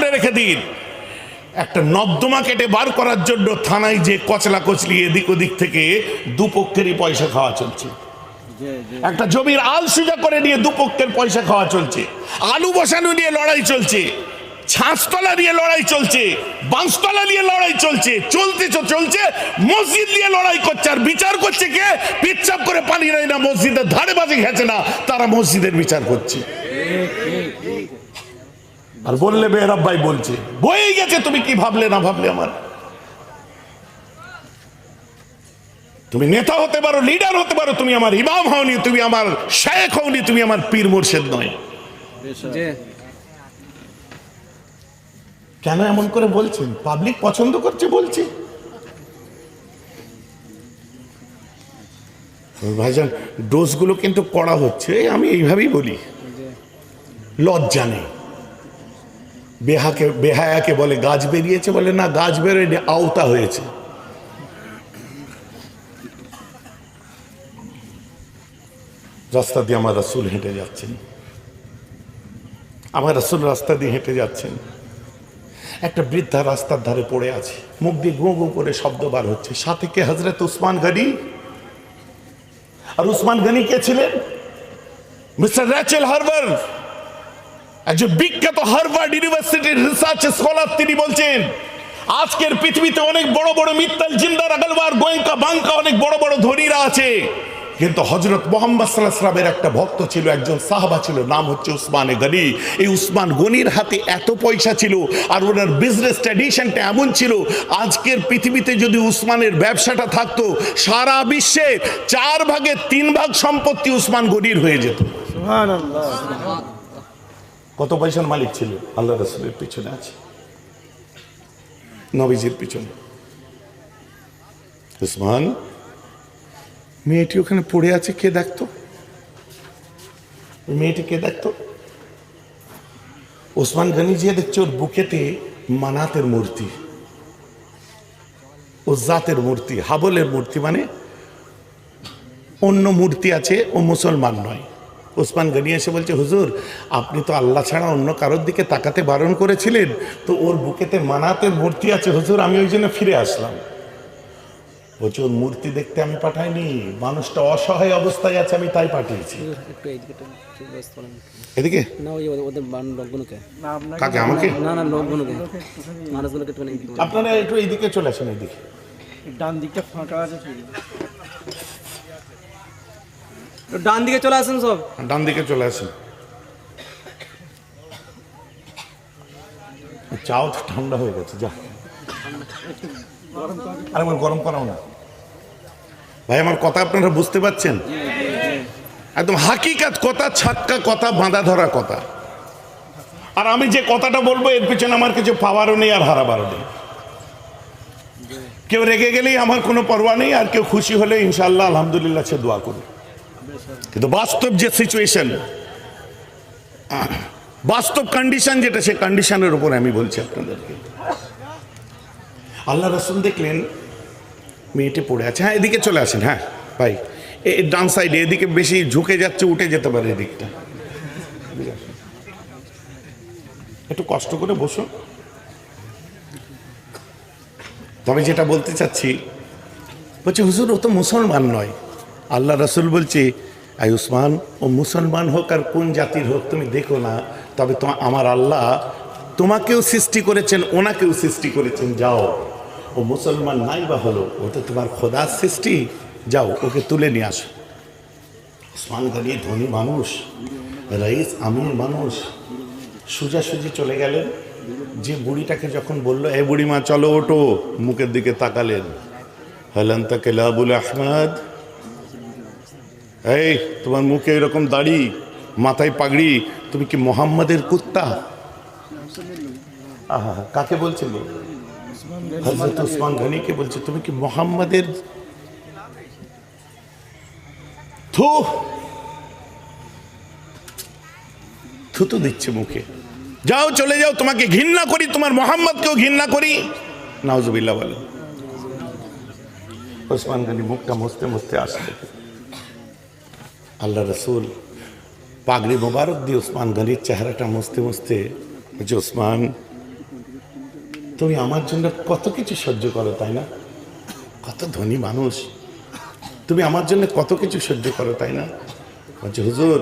করে রেখে দিন। একটা নর্দমা কেটে বার করার জন্য থানায় যে কচলা কচলি এদিক ওদিক থেকে দুপক্ষেরই পয়সা খাওয়া চলছে। একটা জমির আল সুজা করে নিয়ে দুপক্ষের পয়সা খাওয়া চলছে। আলু বসানো নিয়ে লড়াই চলছে, ছাঁচতলা নিয়ে লড়াই চলছে, বাঁশতলা নিয়ে লড়াই চলছে, চলছে। মসজিদ নিয়ে লড়াই করছে, আর বিচার করছে কে? পিচ্ছাপ করে পানি নেয় না, মসজিদের ধারে বাজে ঘেঁচে না, তারা মসজিদের বিচার করছে। আর বললে বেহরাব ভাই বলছে বই গেছে, তুমি কি ভাবলে না ভাবলে আমার? তুমি নেতা হতে পারো, লিডার হতে পারো, তুমি আমার ইমাম হওনি, তুমি আমার শেখ হওনি, তুমি আমার পীর মুর্শিদ নয়। কেন এমন করে বলছেন? পাবলিক পছন্দ করছে বলছি। ভাইজান ডোজগুলো কিন্তু কড়া হচ্ছে, আমি এইভাবেই বলি, লজ্জা নেই। বেহায়াকে বলে গাছ বেরিয়েছে, বলে না গাছ বেরোয়নি, আওতা হয়েছে। রাস্তা দিয়ে আমার রাসূল হেঁটে যাচ্ছেন, আমার রাসূল রাস্তা দিয়ে হেঁটে যাচ্ছেন। একটা বৃদ্ধা রাস্তার ধারে পড়ে আছে, মুখ দিয়ে গো গো করে শব্দ বার হচ্ছে। সাথে কে? হযরত উসমান গনি। আর উসমান গনি কে ছিলেন? মিস্টার রেচেল হার্ভার্ড, একজন বিখ্যাত হার্ভার্ড ইউনিভার্সিটির রিসার্চ স্কলার। তিনি বলছেন আজকের পৃথিবীতে অনেক বড় বড় মিত্তাল, জিন্দার, আগলওয়ার, গোয়েঙ্কা, বাঙ্কা, অনেক বড় বড় ধনীরা আছে, কিন্তু হযরত মুহাম্মদ সাল্লাল্লাহু আলাইহি ওয়াসাল্লামের একটা ভক্ত ছিল, একজন সাহাবা ছিল, নাম হচ্ছে উসমান গনি। এই উসমান গনির হাতে এত পয়সা ছিল, আর ওনার বিজনেস ট্র্যাডিশনটা এমন ছিল, আজকের পৃথিবীতে যদি উসমানের ব্যবসাটা থাকতো, সারা বিশ্বে 4 ভাগে 3 ভাগ সম্পত্তি উসমান গনির হয়ে যেত। সুবহানাল্লাহ। কত পয়সার মালিক ছিল? আল্লাহ রাসূলের পিছনে আছে, নবীজির পিছনে। উসমান, মেয়েটি ওখানে পড়ে আছে, কে দেখতো? মেয়েটি কে দেখতো? উসমান গনি যে দেখছে ওর বুকেতে মানাতের মূর্তি, ও জাতের মূর্তি, হাবলের মূর্তি, মানে অন্য মূর্তি আছে, ও মুসলমান নয়। উসমান গনি এসে বলছে, হুজুর আপনি তো আল্লাহ ছাড়া অন্য কারোর দিকে তাকাতে বারণ করেছিলেন, তো ওর বুকেতে মানাতের মূর্তি আছে হুজুর, আমি ওই জন্য ফিরে আসলাম। বলছে ওর মূর্তি দেখতে আমি পাঠাইনি, মানুষটা অসহায় অবস্থায় আছে, আমি তাই পাঠিয়েছি। এদিকে কাকে? আমাকে? আপনারা একটু এইদিকে চলে আসেন, এইদিকে ডান দিকটা ফাঁকা আছে, ডান দিকে চলে আসেন, সব ডান দিকে চলে আসেন। চাও তো ঠান্ডা হয়ে গেছে, যা আর আমার গরম করাও না। ভাই আমার কথা আপনারা বুঝতে পারছেন? একদম হাকিকাত কথা, ছাক্কা কথা, বাঁধা ধরা কথা। আর আমি যে কথাটা বলবো এর পিছনে আমার কিছু পাওয়ারও নেই আর হারাবারও নেই। কেউ রেগে গেলেই আমার কোনো পরোয়া নেই, আর কেউ খুশি হলে ইনশাআল্লাহ আলহামদুলিল্লাহ সে দোয়া করি। কিন্তু বাস্তব যে সিচুয়েশন, বাস্তব কন্ডিশন যেটা, সে কন্ডিশনের উপর আমি বলছি আপনাদেরকে। আল্লাহ রাসূল দেখলেন মেয়েটি পড়ে আছে। হ্যাঁ এদিকে চলে আসেন। হ্যাঁ ভাই, ডান সাইডে, এদিকে বেশি ঝুঁকে যাচ্ছে, উঠে যেতে পারে এদিকটা। একটু কষ্ট করে বসো। তবে যেটা বলতে চাচ্ছি, বলছে হুজুর ও তো মুসলমান নয়। আল্লাহ রাসূল বলছে, আই উসমান, ও মুসলমান হোক আর কোন জাতির হোক তুমি দেখো না, তবে তো আমার আল্লাহ তোমাকেও সৃষ্টি করেছেন, ওনাকেও সৃষ্টি করেছেন। যাও, ও মুসলমান নাই বা হলো, ও তো তোমার খোদার সৃষ্টি, যাও ওকে তুলে নিয়ে আসো। উসমান গনি ধনী মানুষ, রাইস আমির মানুষ, সোজাসুজি চলে গেলেন। যে বুড়িটাকে যখন বললো এ বুড়িমা চলো ওঠো, মুখের দিকে তাকালেন, হালান তাকে লাবুল আহমদ, এই তোমার মুখে এরকম দাড়ি, মাথায় পাগড়ি, তুমি কি মোহাম্মদের কুত্তা? আহা, কাকে বলছিল? হযরত উসমান গনিকে বলছে, তুমি কি মোহাম্মদের? থুতু দিচ্ছে মুখে। যাও চলে যাও, তোমাকে ঘৃণা করি, তোমার মোহাম্মদকেও ঘৃণা করি। নাউজুবিল্লাহ বলে। উসমান গনি মুখটা মুছতে মুছতে আসলে আল্লাহ রাসূল পাগড়ি মোবারক দিয়ে উসমান গনির চেহারাটা মুছতে মুছতে বলছে, উসমান তুমি আমার জন্য কত কিছু সহ্য করো, তাই না? কত ধনী মানুষ, তুমি আমার জন্য কত কিছু সহ্য করো, তাই না? বলছে হুজুর,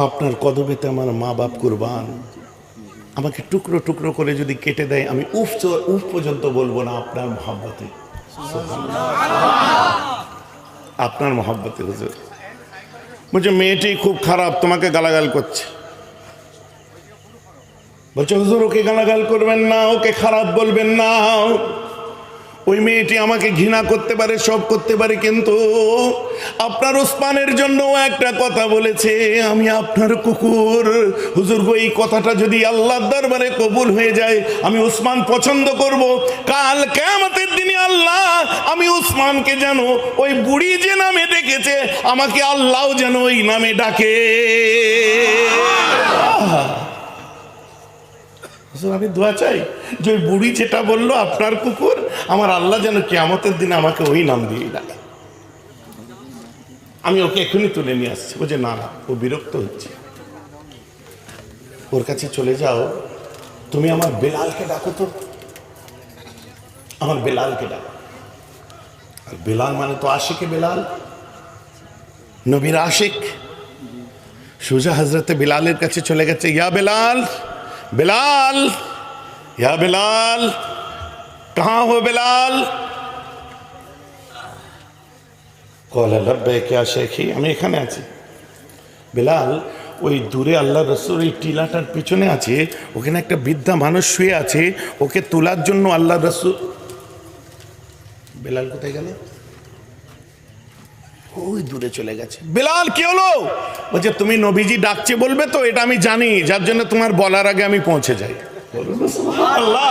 আপনার কদমেতে আমার মা বাপ কুরবান, আমাকে টুকরো টুকরো করে যদি কেটে দেয় আমি উফ পর্যন্ত বলবো না আপনার মহব্বতে, আপনার মহব্বতে হুজুর। বলছে মেয়েটি খুব খারাপ, তোমাকে গালাগাল করছে। বলছে হুজুর, ওকে গালাগাল করবেন না, ওকে খারাপ বলবেন না। ওই মেয়েটি আমাকে ঘৃণা করতে পারে, সব করতে পারে, কিন্তু আপনার ওসমানের জন্য একটা কথা বলেছে, আমি আপনার কুকুর। হুজুর গো, এই কথাটা যদি আল্লাহর দরবারে কবুল হয়ে যায়, আমি ওসমান পছন্দ করব। কাল কিয়ামতের দিনে আল্লাহ আমি ওসমানকে যেন ওই বুড়ি যে নামে ডেকেছে, আমাকে আল্লাহও যেন ওই নামে ডাকে। আমি দোয়া চাই যে ওই বুড়ি যেটা বললো আপনার কুকুর, আমার আল্লাহ যেন কিয়ামতের দিনে আমাকে ওই নাম দিয়ে ডাকে। আমি ওকে এখনই তুলে নিয়ে আসছি। বলছে না না, ও বিরক্ত হচ্ছে, ওর কাছে চলে যাও, তুমি আমার বেলালকে ডাকো তো, আমার বেলালকে ডাকো। আর বেলাল মানে তো আশিকে বেলাল, নবীর আশিক। সুজা হজরতে বেলালের কাছে চলে গেছে, ইয়া বেলাল, বেলাল, ইয়া বেলাল, কাহা হো বেলাল? কলা লব্বাইক ইয়া শেখি, আমি এখানে আছি। বেলাল ওই দূরে আল্লাহ রসুল ওই টিলাটার পিছনে আছে, ওখানে একটা বৃদ্ধা মানুষ শুয়ে আছে, ওকে তোলার জন্য আল্লাহ রসুল। বেলাল কোথায় গেল? ওই দূরে চলে গেছে। বেলাল কি হলো? বলছে তুমি নবীজি ডাকছে বলবে তো, এটা আমি জানি, যার জন্য তোমার বলার আগে আমি পৌঁছে যাই। আল্লাহ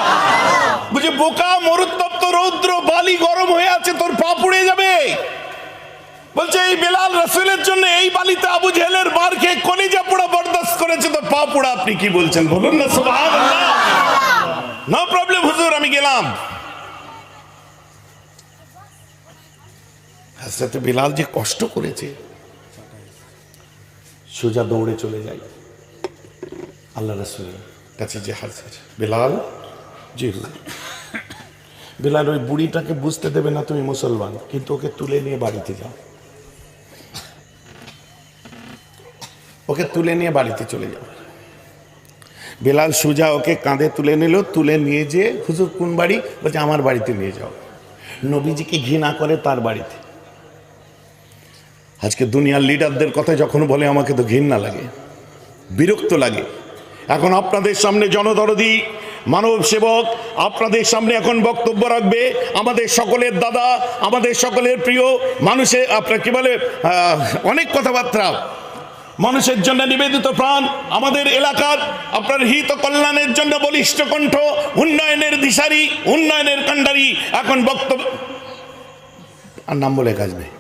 বুঝে, বোকা, মরুত্তপ্ত রৌদ্র, বালি গরম হয়ে আছে, তোর পা পুড়ে যাবে। বলছে এই বেলাল রাসূলের জন্য এই বালিতে আবু জেহেলের বার খেয়ে কলিজা পোড়া বরদাস্ত করেছে, তো পা পোড়া আপনি কি বলছেন? বলুন না সুবহানাল্লাহ। নো প্রবলেম হুজুর, আমি গেলাম। হযরত বেলাল যে কষ্ট করেছে, সোজা দৌড়ে চলে যায় আল্লাহ রাসূলের কাছে, যে হাজির। বেলাল, জি হুজুর। বেলাল ওই বুড়িটাকে বুঝতে দেবে না তুমি মুসলমান, কিন্তু ওকে তুলে নিয়ে বাড়িতে যাও, ওকে তুলে নিয়ে বাড়িতে চলে যাও। বেলাল সুজা ওকে কাঁধে তুলে নিল, তুলে নিয়ে যে হুজুর কোন বাড়ি? বলছে আমার বাড়িতে নিয়ে যাও। নবীজিকে ঘৃণা করে তার বাড়িতে। আজকে দুনিয়ার লিডারদের কথা যখন বলে আমাকে তো ঘৃণা লাগে, বিরক্ত লাগে। এখন আপনাদের সামনে জনদরদি মানব সেবক আপনাদের সামনে এখন বক্তব্য রাখবে আমাদের সকলের দাদা, আমাদের সকলের প্রিয় মানুষের, আপনার কি বলে, অনেক কথাবার্তা, মানুষের জন্য নিবেদিত প্রাণ, আমাদের এলাকার আপনার হিত কল্যাণের জন্য বলিষ্ঠ কণ্ঠ, উন্নয়নের দিশারি, উন্নয়নের কাণ্ডারি। এখন বক্তব্য আর নাম বলে কাজ নেই।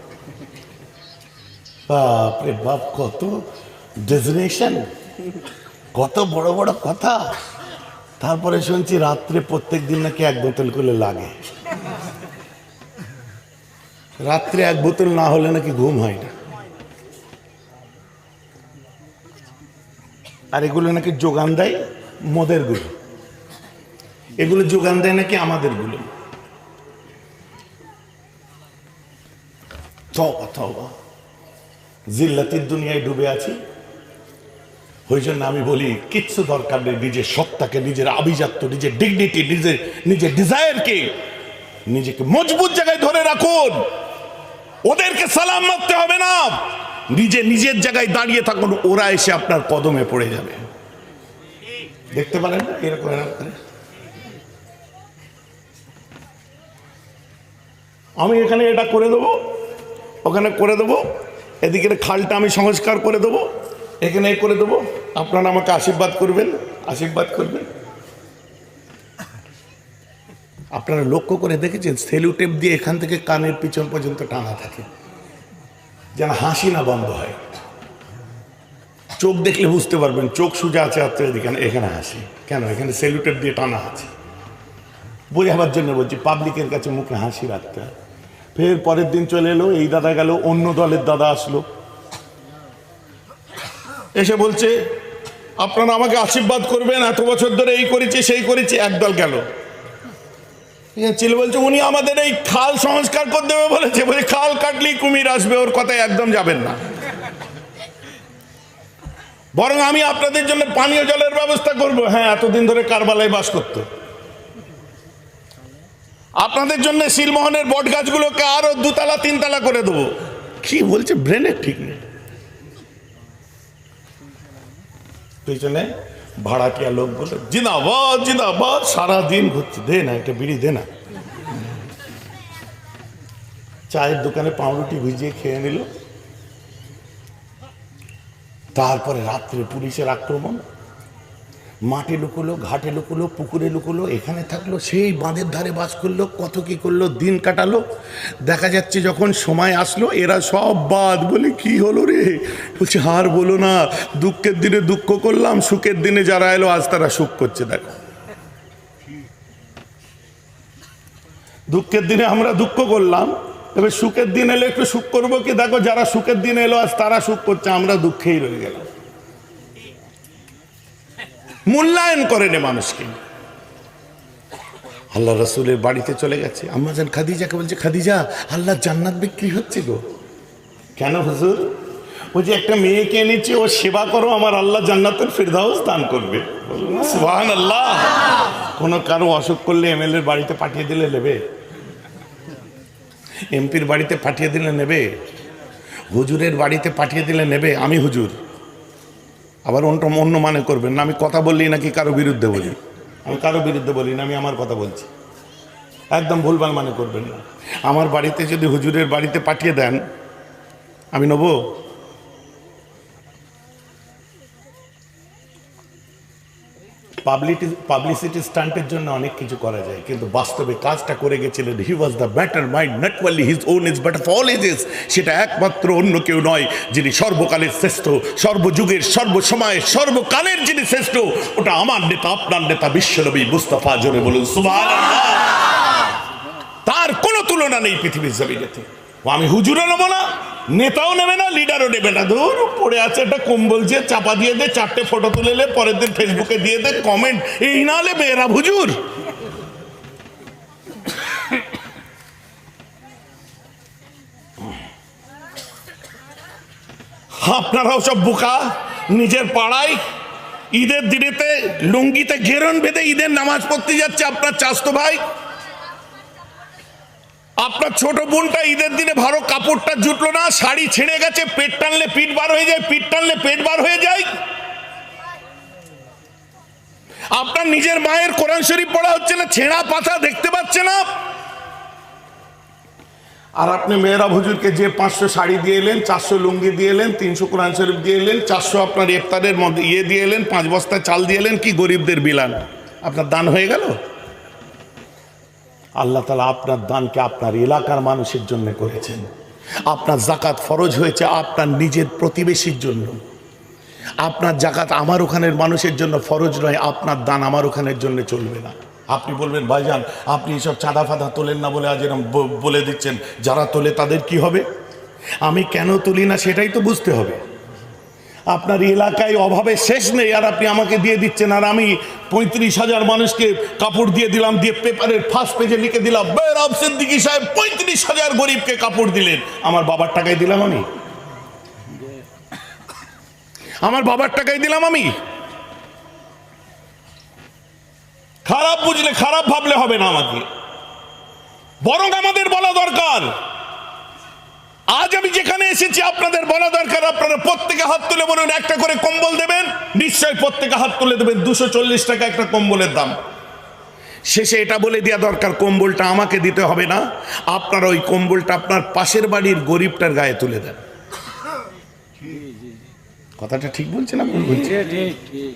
বাপরে বাপ, কত ডেজিগনেশন, কত বড় বড় কথা। তারপরে শুনছি রাত্রে প্রত্যেক দিন নাকি 1 বোতল করে লাগে। রাত্রে 1 বোতল না হলে নাকি ঘুম হয় না। আর এগুলো নাকি যোগান দেয় মদের গুলো, এগুলো যোগান দেয় নাকি আমাদের গুলো। তওবা তওবা, জিল্লাতির দুনিয়ায় ডুবে আছি। ওই জন্য আমি বলি কিচ্ছু দরকার নেই, নিজের সত্তাকে, নিজের আভিজাত্য, নিজের ডিগনিটি, নিজের ডিজায়ারকে, নিজেকে মজবুত জায়গায় ধরে রাখুন। ওদেরকে সালাম মারতে হবে না, নিজের জায়গায় দাঁড়িয়ে থাকুন, ওরা এসে আপনার কদমে পড়ে যাবে। দেখতে পারেন না এরকম এরকম। আমি এখানে এটা করে দেবো, ওখানে করে দেবো, এদিকে খালটা আমি সংস্কার করে দেবো, এখানে করে দেবো, আপনারা আমাকে আশীর্বাদ করবেন, আশীর্বাদ করবেন। আপনারা লক্ষ্য করে দেখেছেন সেলুটেপ দিয়ে এখান থেকে কানের পিছন পর্যন্ত টানা থাকে, যেন হাসি না বন্ধ হয়। চোখ দেখলে বুঝতে পারবেন চোখ সোজা আছে, এখানে হাসি কেন? এখানে সেলুটেপ দিয়ে টানা আছে। বোঝাবার জন্য বলছি, পাবলিকের কাছে মুখে হাসি রাখতে হয়। ফের পরের দিন চলে এলো, এই দাদা গেল, অন্য দলের দাদা আসলো, এসে বলছে আপনারা আমাকে আশীর্বাদ করবেন, এত বছর ধরে এই করেছি সেই করেছি, একদল গেল ছিল, বলছে উনি আমাদের এই খাল সংস্কার করে দেবে বলেছে, বলে খাল কাটলেই কুমির আসবে, ওর কথায় একদম যাবেন না। বরং আমি আপনাদের জন্য পানীয় জলের ব্যবস্থা করব। হ্যাঁ, এতদিন ধরে কারবালায় বাস করতো। আপনাদের জন্য শিলমোহনের বট গাছগুলোকে আরো 2 তলা 3 তলা করে দেবো। কি বলছে, ব্রেনের ঠিক নেই। পেছনে ভাড়াটিয়া লোক বলে জিন্দাবাদ জিন্দাবাদ, সারাদিন ঘুরছে, দে না একটা বিড়ি দে না। চায়ের দোকানে পাউরুটি ভিজিয়ে খেয়ে নিল। তারপরে রাত্রে পুলিশের আক্রমণ, মাঠে লুকোলো, ঘাটে লুকোলো, পুকুরে লুকোলো, এখানে থাকলো, সেই বাঁধের ধারে বাস করলো, কত কি করলো, দিন কাটালো। দেখা যাচ্ছে যখন সময় আসলো এরা সব বাদ। বলে কি হলো রে? বলছে আর বলো না, দুঃখের দিনে দুঃখ করলাম, সুখের দিনে যারা এলো আজ তারা সুখ করছে। দেখো, দুঃখের দিনে আমরা দুঃখ করলাম, তবে সুখের দিন এলে একটু সুখ করবো কি? দেখো, যারা সুখের দিন এলো আজ তারা সুখ করছে, আমরা দুঃখেই রয়ে গেলাম। মূল্যায়ন করেনি মানুষকে। আল্লাহ রসুলের বাড়িতে চলে গেছে, আম্মা জান খাদিজাকে বলছে, খাদিজা আল্লাহ জান্নাত বিক্রি হচ্ছে গো। কেন হুজুর? ও যে একটা মেয়েকে এনেছে, ও সেবা করো, আমার আল্লাহ জান্নাতুল ফিরদাউস দান করবে। সুবহানাল্লাহ। কোনো কারো অসুখ করলে এমএলএ এর বাড়িতে পাঠিয়ে দিলে নেবে? এমপির বাড়িতে পাঠিয়ে দিলে নেবে? হুজুরের বাড়িতে পাঠিয়ে দিলে নেবে? আমি হুজুর, আবার অন্য মানে করবেন না, আমি কথা বললি নাকি কারো বিরুদ্ধে বলি? আমি কারো বিরুদ্ধে বলি না, আমি আমার কথা বলছি, একদম ভুলভাল মানে করবেন না। আমার বাড়িতে যদি হুজুরের বাড়িতে পাঠিয়ে দেন, আমি নেব? পাবলিসিটি স্টান্টের জন্য অনেক কিছু করা যায়, কিন্তু বাস্তবে কাজটা করে গেছিলেন। He was the better mind, not only his own age but of all ages. সেটা একমাত্র অন্য কেউ নয়, যিনি সর্বকালের শ্রেষ্ঠ, সর্বযুগের, সর্বসময়ের, সর্বকালের যিনি শ্রেষ্ঠ, ওটা আমার নেতা, আপনার নেতা, বিশ্বনবী মুস্তাফা। জোরে বলুন সুবহানাল্লাহ। তার কোনো তুলনা নেই পৃথিবীর জমিনেতে। আমি হুজুরও নেবো না, নেতাও নেবে না, লিডারও নেবে না। ধর পড়ে আছে একটা কম্বল, যে চাপা দিয়ে দে, 4টে ফটো তুলে নে, পরের দিন ফেসবুকে দিয়ে দে কমেন্ট, এই না হলে মেয়েরা হুজুর। আপনারাও সব বোকা। নিজের পাড়ায় ঈদের দিনেতে লুঙ্গিতে ঘেরন বেঁধে ঈদের নামাজ পড়তে যাচ্ছে আপনার চাচতো ভাই। আপনার ছোট বোনটা ঈদের দিনে ভালো কাপড়টা জুটলো না, শাড়ি ছিঁড়ে গেছে, পেট টানলে পিঠ বার হয়ে যায়, পিঠ টানলে পেট বার হয়ে যায়। আপনার নিজের মায়ের কোরআন শরীফ পড়া হচ্ছে না, ছেঁড়া পাতা দেখতে পাচ্ছে না। আর আপনি মেয়েরা হুজুরকে যে 500 শাড়ি দিয়ে এলেন, 400 লুঙ্গি দিয়ে এলেন, 300 কোরআন শরীফ দিয়ে এলেন, 400 আপনার ইফতারের মধ্যে দিয়ে এলেন, 5 বস্তা চাল দিয়ে এলেন, কি গরিবদের বিলান? আপনার দান হয়ে গেল? আল্লাহ তাআলা আপনার দানকে আপনার এলাকার মানুষের জন্য করেছেন। আপনার যাকাত ফরজ হয়েছে আপনার নিজের প্রতিবেশীর জন্য। আপনার যাকাত আমার ওখানের মানুষের জন্য ফরজ নয়, আপনার দান আমার ওখানের জন্য চলবে না। আপনি বলবেন ভাইজান আপনি এসব চাঁদা ফাঁদা তোলেন না বলে আজ এরকম বলে দিচ্ছেন, যারা তোলে তাদের কি হবে? আমি কেন তুলি না সেটাই তো বুঝতে হবে। আপনার এলাকায় অভাবে শেষ নেই, আর আপনি আমাকে দিয়ে দিচ্ছেন, আর আমি 35,000 মানুষকে কাপড় দিয়ে দিলাম, দিয়ে পেপারের ফার্স্ট পেজে লিখে দিলাম বেরাব সিদ্দিকী সাহেব 35,000 গরিবকে কাপড় দিলেন। আমার বাবার টাকায় দিলাম আমি? আমার বাবার টাকায় দিলাম আমি? খারাপ বুঝলে, খারাপ ভাবলে হবে না আমাকে, বরং আমাদের বলা দরকার। আজ আমি যেখানে এসেছি আপনাদের বলা দরকার, আপনারা প্রত্যেকে হাত তুলে বলুন একটা করে কম্বল দেবেন। নিশ্চয় প্রত্যেকে হাত তুলে দেবেন। 240 টাকা একটা কম্বলের দাম। শেষে এটা বলে দেওয়া দরকার, কম্বলটা আমাকে দিতে হবে না, আপনারা ওই কম্বলটা আপনার পাশের বাড়ির গরিবটার গায়ে তুলে দেন। কথাটা ঠিক বলছে না?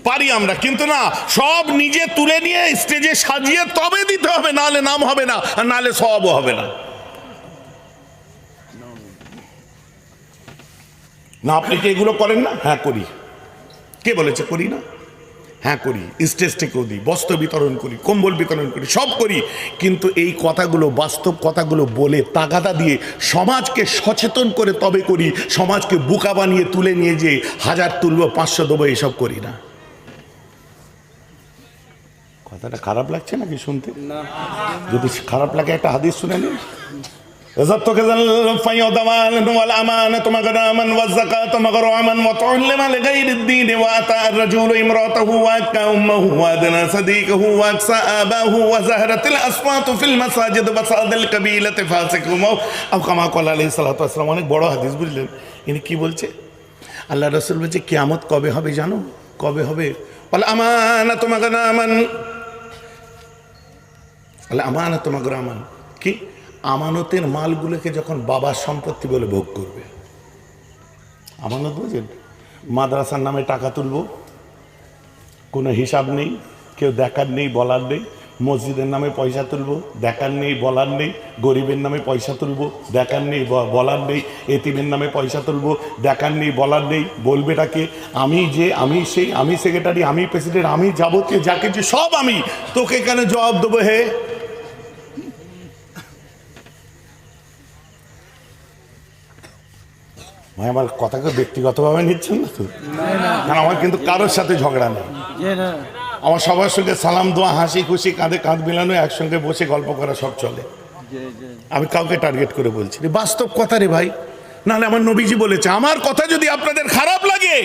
পারি আমরা, কিন্তু না, সব নিজে তুলে নিয়ে স্টেজে সাজিয়ে তবে দিতে হবে, নাহলে নাম হবে না, আর নাহলে সওয়াবও হবে না। না আপনি কি এগুলো করেন না? হ্যাঁ করি। কে বলেছে করি না? হ্যাঁ করি। স্টেজ থেকেও দিই, বস্ত্র বিতরণ করি, কম্বল বিতরণ করি, সব করি। কিন্তু এই কথাগুলো, বাস্তব কথাগুলো বলে তাগাদা দিয়ে সমাজকে সচেতন করে তবে করি। সমাজকে বোকা বানিয়ে তুলে নিয়ে যে 1000 তুলবো 500 দেবো, এসব করি না। কথাটা খারাপ লাগছে নাকি শুনতে? না যদি খারাপ লাগে একটা হাদিস শুনে নিন। رزقتك الفيض والأمانة مغراما والزكاة مغراما وتعلم لغير الدين وأتى الرجل امرأته وأكى أمه وأدنى صديقه وأكسى آباه وزهرت الأصوات في المساجد وصاد القبيلة فاسقهم أو كما قال عليه الصلاة والسلام। অনেক বড় হাদিস, বুঝলেন? ইনি কি বলছে? আল্লাহ রাসূল বলছে কিয়ামত কবে হবে জানো? কবে হবে? বলে আমানাতু মাগরামান, বলে আমানাতু মাগরামান কি? আমানতের মালগুলোকে যখন বাবার সম্পত্তি বলে ভোগ করবে। আমানত বুঝেন? মাদ্রাসার নামে টাকা তুলবো, কোনো হিসাব নেই, কেউ দেখার নেই বলার নেই। মসজিদের নামে পয়সা তুলবো, দেখার নেই বলার নেই। গরিবের নামে পয়সা তুলবো, দেখার নেই বলার নেই। এতিমের নামে পয়সা তুলবো, দেখার নেই বলার নেই। বলবেটাকে আমি যে, আমি সেই, আমি সেক্রেটারি, আমি প্রেসিডেন্ট, আমি যাবতীয় যা কিছু সব আমি। তোকে কেন জবাব দেবো হে? ভাই আমার কথাকে ব্যক্তিগতভাবে নিচ্ছেন না তো? কারণ আমার কিন্তু কারোর সাথে ঝগড়া নেই। আমার সবার সঙ্গে সালাম দোয়া, হাসি খুশি, কাঁধে কাঁধ মিলানো, একসঙ্গে বসে গল্প করা সব চলে। আমি কাউকে টার্গেট করে বলছি না, বাস্তব কথা রে ভাই। নাহলে আমার নবীজি বলেছে, আমার কথা যদি আপনাদের খারাপ লাগে,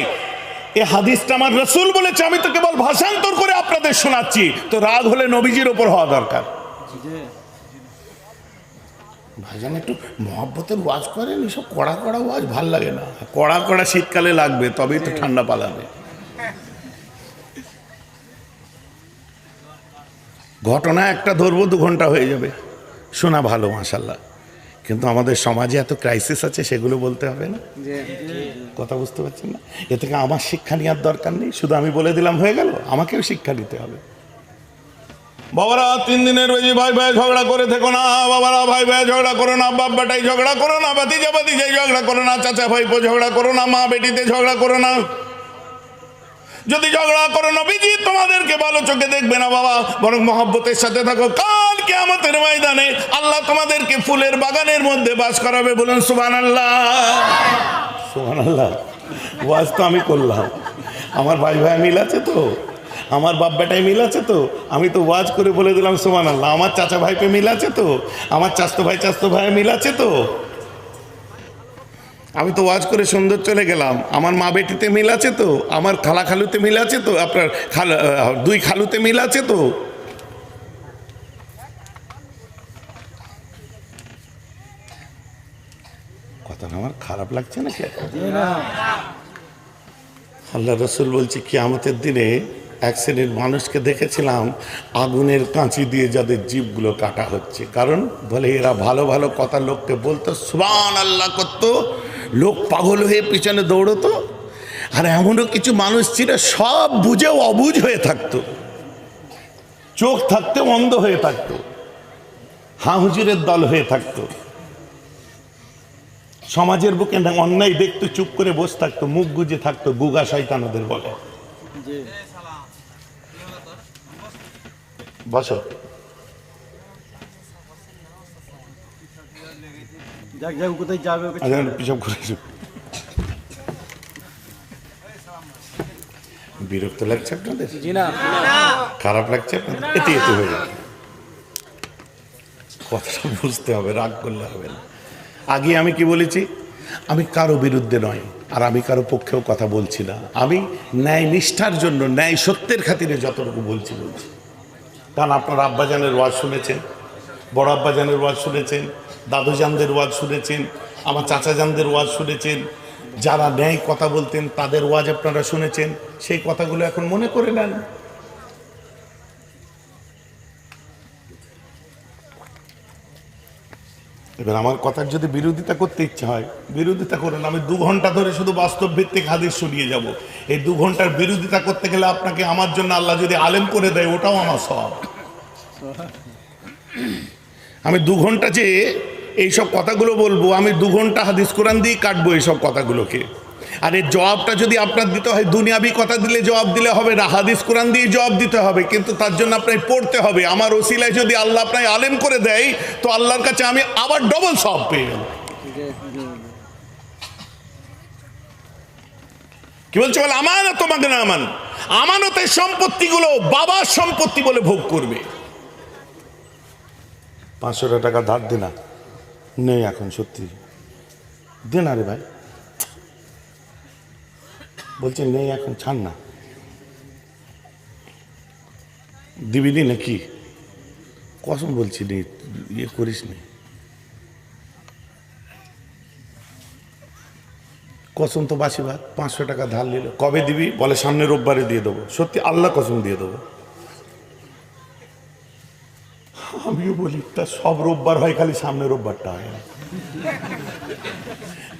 এই হাদিসটা আমার রাসূল বলেছে, আমি তো কেবল ভাষান্তর করে আপনাদের শোনাচ্ছি, তো রাগ হলে নবীজির ওপর হওয়া দরকার। ভাইজান একটু মহব্বতের ওয়াজ করেন, এসব কড়া কড়া ওয়াজ ভাল লাগে না। কড়া কড়া শীতকালে লাগবে, তবেই তো ঠান্ডা পালাবে। ঘটনা একটা ধরবো 2 ঘন্টা হয়ে যাবে, শোনা ভালো মাশাল্লাহ, কিন্তু আমাদের সমাজে এত ক্রাইসিস আছে, সেগুলো বলতে হবে না। কথা বুঝতে পারছেন না? এ থেকে আমার শিক্ষা নেওয়ার দরকার নেই, শুধু আমি বলে দিলাম হয়ে গেল, আমাকেও শিক্ষা দিতে হবে। বাবারা 3 দিনের বেশি ভাই ভাই ঝগড়া করে থেকো না। বাবারা ভাই ভাই ঝগড়া করো না, বাপ বেটাই ঝগড়া করো না, ভাতিজা ভাতিজাই ঝগড়া করো না, চাচা ভাইপো ঝগড়া করো না, মা বেটিতে ঝগড়া করো না। যদি ঝগড়া করো নবীজি তোমাদেরকে ভালো চোখে দেখবে না বাবা, বরং মহব্বতের সাথে থাকো। কাল কিয়ামতের ময়দানে আল্লাহ তোমাদেরকে ফুলের বাগানের মধ্যে বাস করাবে। বলুন সুবহানাল্লাহ। সুবহানাল্লাহ। ওয়াজ তো আমি করলাম, আমার ভাই ভাই মিল আছে তো, আমার বাপ বেটায় মিল আছে তো, আমি তো ওয়াজ করে বলে দিলাম সুবহানাল্লাহ। আমার চাচা ভাইপে মিল আছে তো, আমার চাচতো ভাই মিল আছে তো, আমি তো ওয়াজ করে সুন্দর চলে গেলাম। আমার মা বেটিতে মিল আছে তো, আমার খালা খালুতে মিল আছে তো, আপনার 2 খালুতে মিল আছে তো। কথাটা আমার খারাপ লাগছে না? আল্লাহ রাসূল বলছে কিয়ামতের দিনে এক শ্রেণীর মানুষকে দেখেছিলাম আগুনের কাঁচি দিয়ে যাদের জিভগুলো কাটা হচ্ছে। কারণ বলে এরা ভালো ভালো কথা লোককে বলতো, সুবহানাল্লাহ করতো, লোক পাগল হয়ে পিছনে দৌড়তো। আর এমনও কিছু মানুষ ছিল সব বুঝেও অবুঝ হয়ে থাকতো, চোখ থাকতে অন্ধ হয়ে থাকতো, হাঁ হুজুরের দল হয়ে থাকতো। সমাজের বুকে অন্যায় দেখতো, চুপ করে বসে থাকতো, মুখ গুজে থাকতো, গুগা শয়তান ওদের বলে। বসো। কোথায় যাবে পিছন ঘুরে বিরক্ত লাগছে আপনাদের? খারাপ লাগছে আপনাদের? এতে এতে হয়ে যাবে, কথাটা বুঝতে হবে, রাগ করলে হবে না। আগে আমি কি বলেছি? আমি কারো বিরুদ্ধে নয়, আর আমি কারো পক্ষেও কথা বলছি না। আমি ন্যায় নিষ্ঠার জন্য, ন্যায় সত্যের খাতিরে যতটুকু বলছি। কারণ আপনার আব্বাজানের ওয়াজ শুনেছেন, বড় আব্বাজানের ওয়াজ শুনেছেন, দাদুজানদের ওয়াজ শুনেছেন, আমার চাচাজানদের ওয়াজ শুনেছেন, যারা ন্যায় কথা বলতেন তাদের ওয়াজ আপনারা শুনেছেন। সেই কথাগুলো এখন মনে করে নেন। এবার আমার কথার যদি বিরোধিতা করতে ইচ্ছা হয়, বিরোধিতা করুন। আমি 2 ঘন্টা ধরে শুধু বাস্তব ভিত্তিক হাদিস শুনিয়ে যাব। এই 2 ঘন্টার বিরোধিতা করতে গেলে আপনাকে আমার জন্য আল্লাহ যদি আলেম করে দেয়, ওটাও আমার সওয়াব। আমি 2 ঘন্টা যে এইসব কথাগুলো বলবো, আমি 2 ঘন্টা হাদিস কোরআন দিয়ে কাটবো এইসব কথাগুলোকে। আর এর জবাবটা যদি আপনার দিতে হয়, দুনিয়াবি কথা দিলে জবাব দিলে হবে না, হাদিস কোরআন দিয়ে জবাব দিতে হবে। কিন্তু তার জন্য আপনাকে পড়তে হবে। আমার ওসিলায় যদি আল্লাহ আপনাকে আলেম করে দেয়, তো আল্লাহর কাছে আমি আবার ডবল সওয়াব পেয়ে গেলাম। কি বলছে বলে আমানত তোমাকে না আমান, আমানতের সম্পত্তিগুলো বাবার সম্পত্তি বলে ভোগ করবে। 500 টাকা ধার দে না, নেই এখন সত্যি, দে না রে ভাই, বলছে নেই এখন, ছাড় না, দিবি দি নাকি, কসম বলছি নেই, ইয়ে করিস নি, কসম তো বাসি ভাত। 500 টাকা ধার নিল, কবে দিবি বলে সামনে রোববারে দিয়ে দেবো। সত্যি আল্লাহ কসম দিয়ে দেবো। আমিও বলি তা সব রোববার হয়, খালি সামনে রোববারটা হয় না।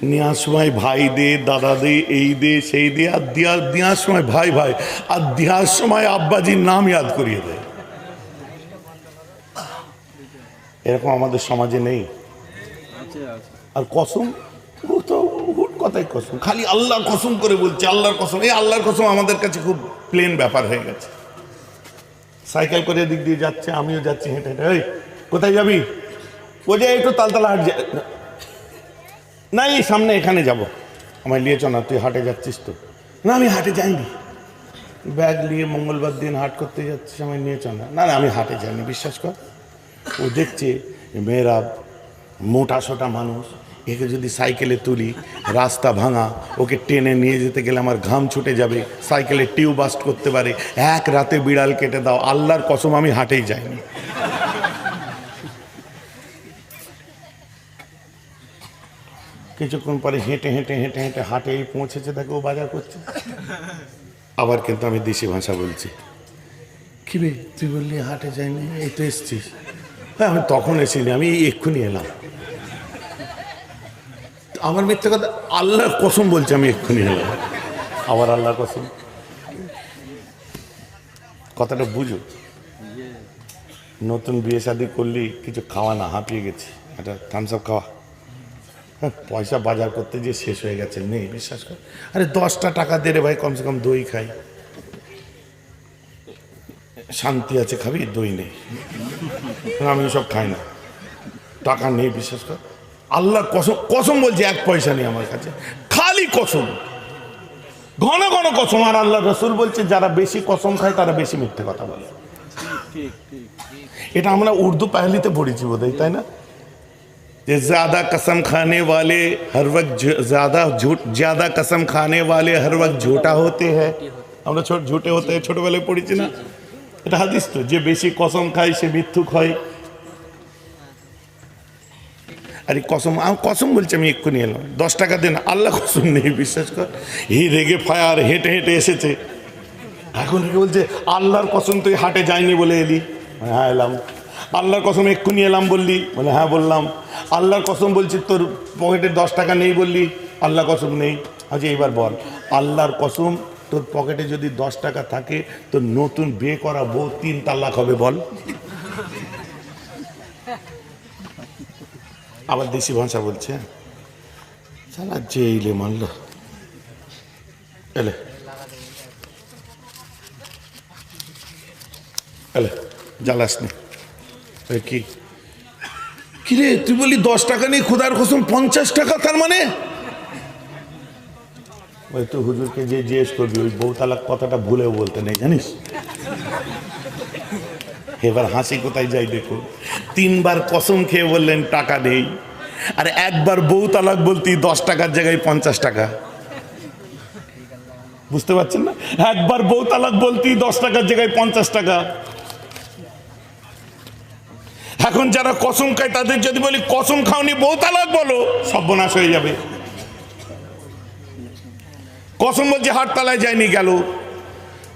নেওয়ার সময় ভাই দে, দাদা দে, এই দে সেই দে, আর দেওয়ার সময় ভাই ভাই, আর দেওয়ার সময় আব্বাজির নাম ইয়াদ করিয়ে দেয়। এরকম আমাদের সমাজে নেই। আর কসম, ও তো হুট কথাই কসম, খালি আল্লাহর কসম করে বলছে, আল্লাহর কসম। এই আল্লাহর কসম আমাদের কাছে খুব প্লেন ব্যাপার হয়ে গেছে। সাইকেল করে দিক দিয়ে যাচ্ছে, আমিও যাচ্ছি হেঁটে হেঁটে, এই কোথায় যাবি, ও যে একটু তালতলা হাট না, এই সামনে এখানে যাব, আমায় নিয়ে চ না, তুই হাটে যাচ্ছিস তো। না আমি হাটে যাইনি, ব্যাগ নিয়ে মঙ্গলবার দিন হাট করতে যাচ্ছিস, আমায় নিয়ে চ না। না না আমি হাটে যাইনি, বিশ্বাস কর। ও দেখছে মেয়েরা মোটা সোটা মানুষ, একে যদি সাইকেলে তুলি, রাস্তা ভাঙা, ওকে টেনে নিয়ে যেতে গেলে আমার ঘাম ছুটে যাবে, সাইকেলে টিউব বাস্ট করতে পারে, এক রাতে বিড়াল কেটে দাও। আল্লাহর কসম আমি হাটেই যাইনি। কিছুক্ষণ পরে হেঁটে হেঁটে হেঁটে হেঁটে হাটেই পৌঁছেছে, দেখো ও বাজার করছে। আবার কিন্তু আমি দেশি ভাষা বলছি, কি রে তুই বললি হাটে যাইনি, এই তো এসছিস। হ্যাঁ আমি তখন এসিনি, আমি এক্ষুনি এলাম। আমার মিথ্যে কথা, আল্লাহর কসম বলছে আমি এক্ষুনি এলাম। আবার আল্লাহর কসম, কথাটা বুঝো। নতুন বিয়ে শাদি করলি কিছু খাওয়া না, হাঁপিয়ে গেছি, একটা থামস আপ খাওয়া। পয়সা বাজার করতে যে শেষ হয়ে গেছে, নেই, বিশ্বাস কর। আরে 10টা টাকা দে রে ভাই, কমসে কম দই খাই, শান্তি আছে, খাবি, দই নেই, আমি সব খাই না, টাকা নেই, বিশ্বাস কর। আল্লাহর কসম, কসম বলছি, 1 পয়সা নেই আমার কাছে, খালি কসম, ঘন ঘন কসম। আর আল্লাহ রসুল বলছে যারা বেশি কসম খায় তারা বেশি মিথ্যে কথা বলে। এটা আমরা উর্দু পাহলিতে পড়েছি বোধহয়, তাই না? যে ज्यादा कसम खाने वाले हर वक्त ज्यादा कसम खाने वाले हर वक्त झूठा होते हैं। আমরা ঝুটে হতে ছোটবেলায় পড়েছি না, এটা হাদিস তো, যে বেশি কসম খায় সে মিথ্যুক হয়। আরে কসম, কসম বলছি আমি এক্ষুনি এলাম, 10 টাকা দেন, আল্লাহ কসম নেই, বিশ্বাস কর। এই রেগে ফায়ার হেঁটে হেঁটে এসেছে, এখন বলছে আল্লাহর কসম তুই হাটে যায়নি বলে এলি। হ্যাঁ এলাম। আল্লাহর কসম এক্ষুনি এলাম বললি, বলে হ্যাঁ বললাম। আল্লাহর কসম বলছি তোর পকেটে 10 টাকা নেই বললি, আল্লাহ কসম নেই। আচ্ছা এইবার বল, আল্লাহর কসম তোর পকেটে যদি 10 টাকা থাকে, তোর নতুন বিয়ে করা বউ 3 তালাক হবে, বল। আবার দেশি ভাষা বলছে, সালা যে এলে মানল, এলে এলে জ্বালাস নি। কি কিরে তুই বলি 10 টাকা নেই, খোদার কসম 50 টাকা, তার মানে ওই তো হুজুরকে যে জিজ্ঞেস করবি, ওই বউ তালাক কথাটা ভুলেও বলতে নেই, জানিস। এবার হাসি কোথায় যাই দেখো, 3 বার কসম খেয়ে বললেন টাকা নেই, আর একবার বউ তালাক বলতি 10 টাকার জায়গায় 50 টাকা। বুঝতে পারছেন না? একবার বউ তালাক বলতি 10 টাকার জায়গায় 50 টাকা। এখন যারা কসম খায় তাদের যদি বলি কসম খাওনি বউ তালাক বলো, সর্বনাশ হয়ে যাবে। কসম বলছে হাটতলায় যায়নি, গেল।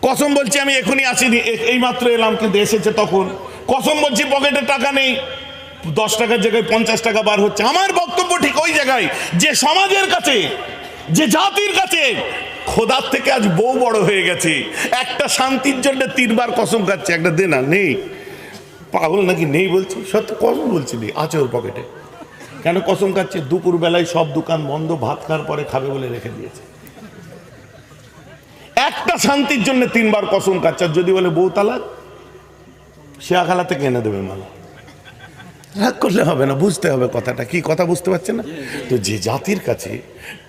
কসম বলছি আমি এখনই আসিনি, এই মাত্র এলাম, কিন্তু এসেছে তখন। কসম বলছি পকেটে টাকা নেই, 10 টাকার জায়গায় 50 টাকা বার হচ্ছে। আমার বক্তব্য ঠিক ওই জায়গায়, যে সমাজের কাছে, যে জাতির কাছে খোদার থেকে আজ বউ বড় হয়ে গেছে, একটা শান্তির জন্য 3 বার কসম খাচ্ছে, একটা দে না, নেই। পাগল নাকি, নেই বলছি, সত্য কসম বলছি নেই, আছে ওর পকেটে। কেন কসম খাচ্ছে? দুপুর বেলায় সব দোকান বন্ধ, ভাত খাওয়ার পরে খাবে বলে রেখে দিয়েছে। একটা শান্তির জন্য 3 বার কসম খাচ্ছে। আর যদি বলে বউ তালাক, সে আখালা থেকে এনে দেবে মাল। রাগ করলে হবে না, বুঝতে হবে কথাটা কি, কথা বুঝতে পারছেন না? তো যে জাতির কাছে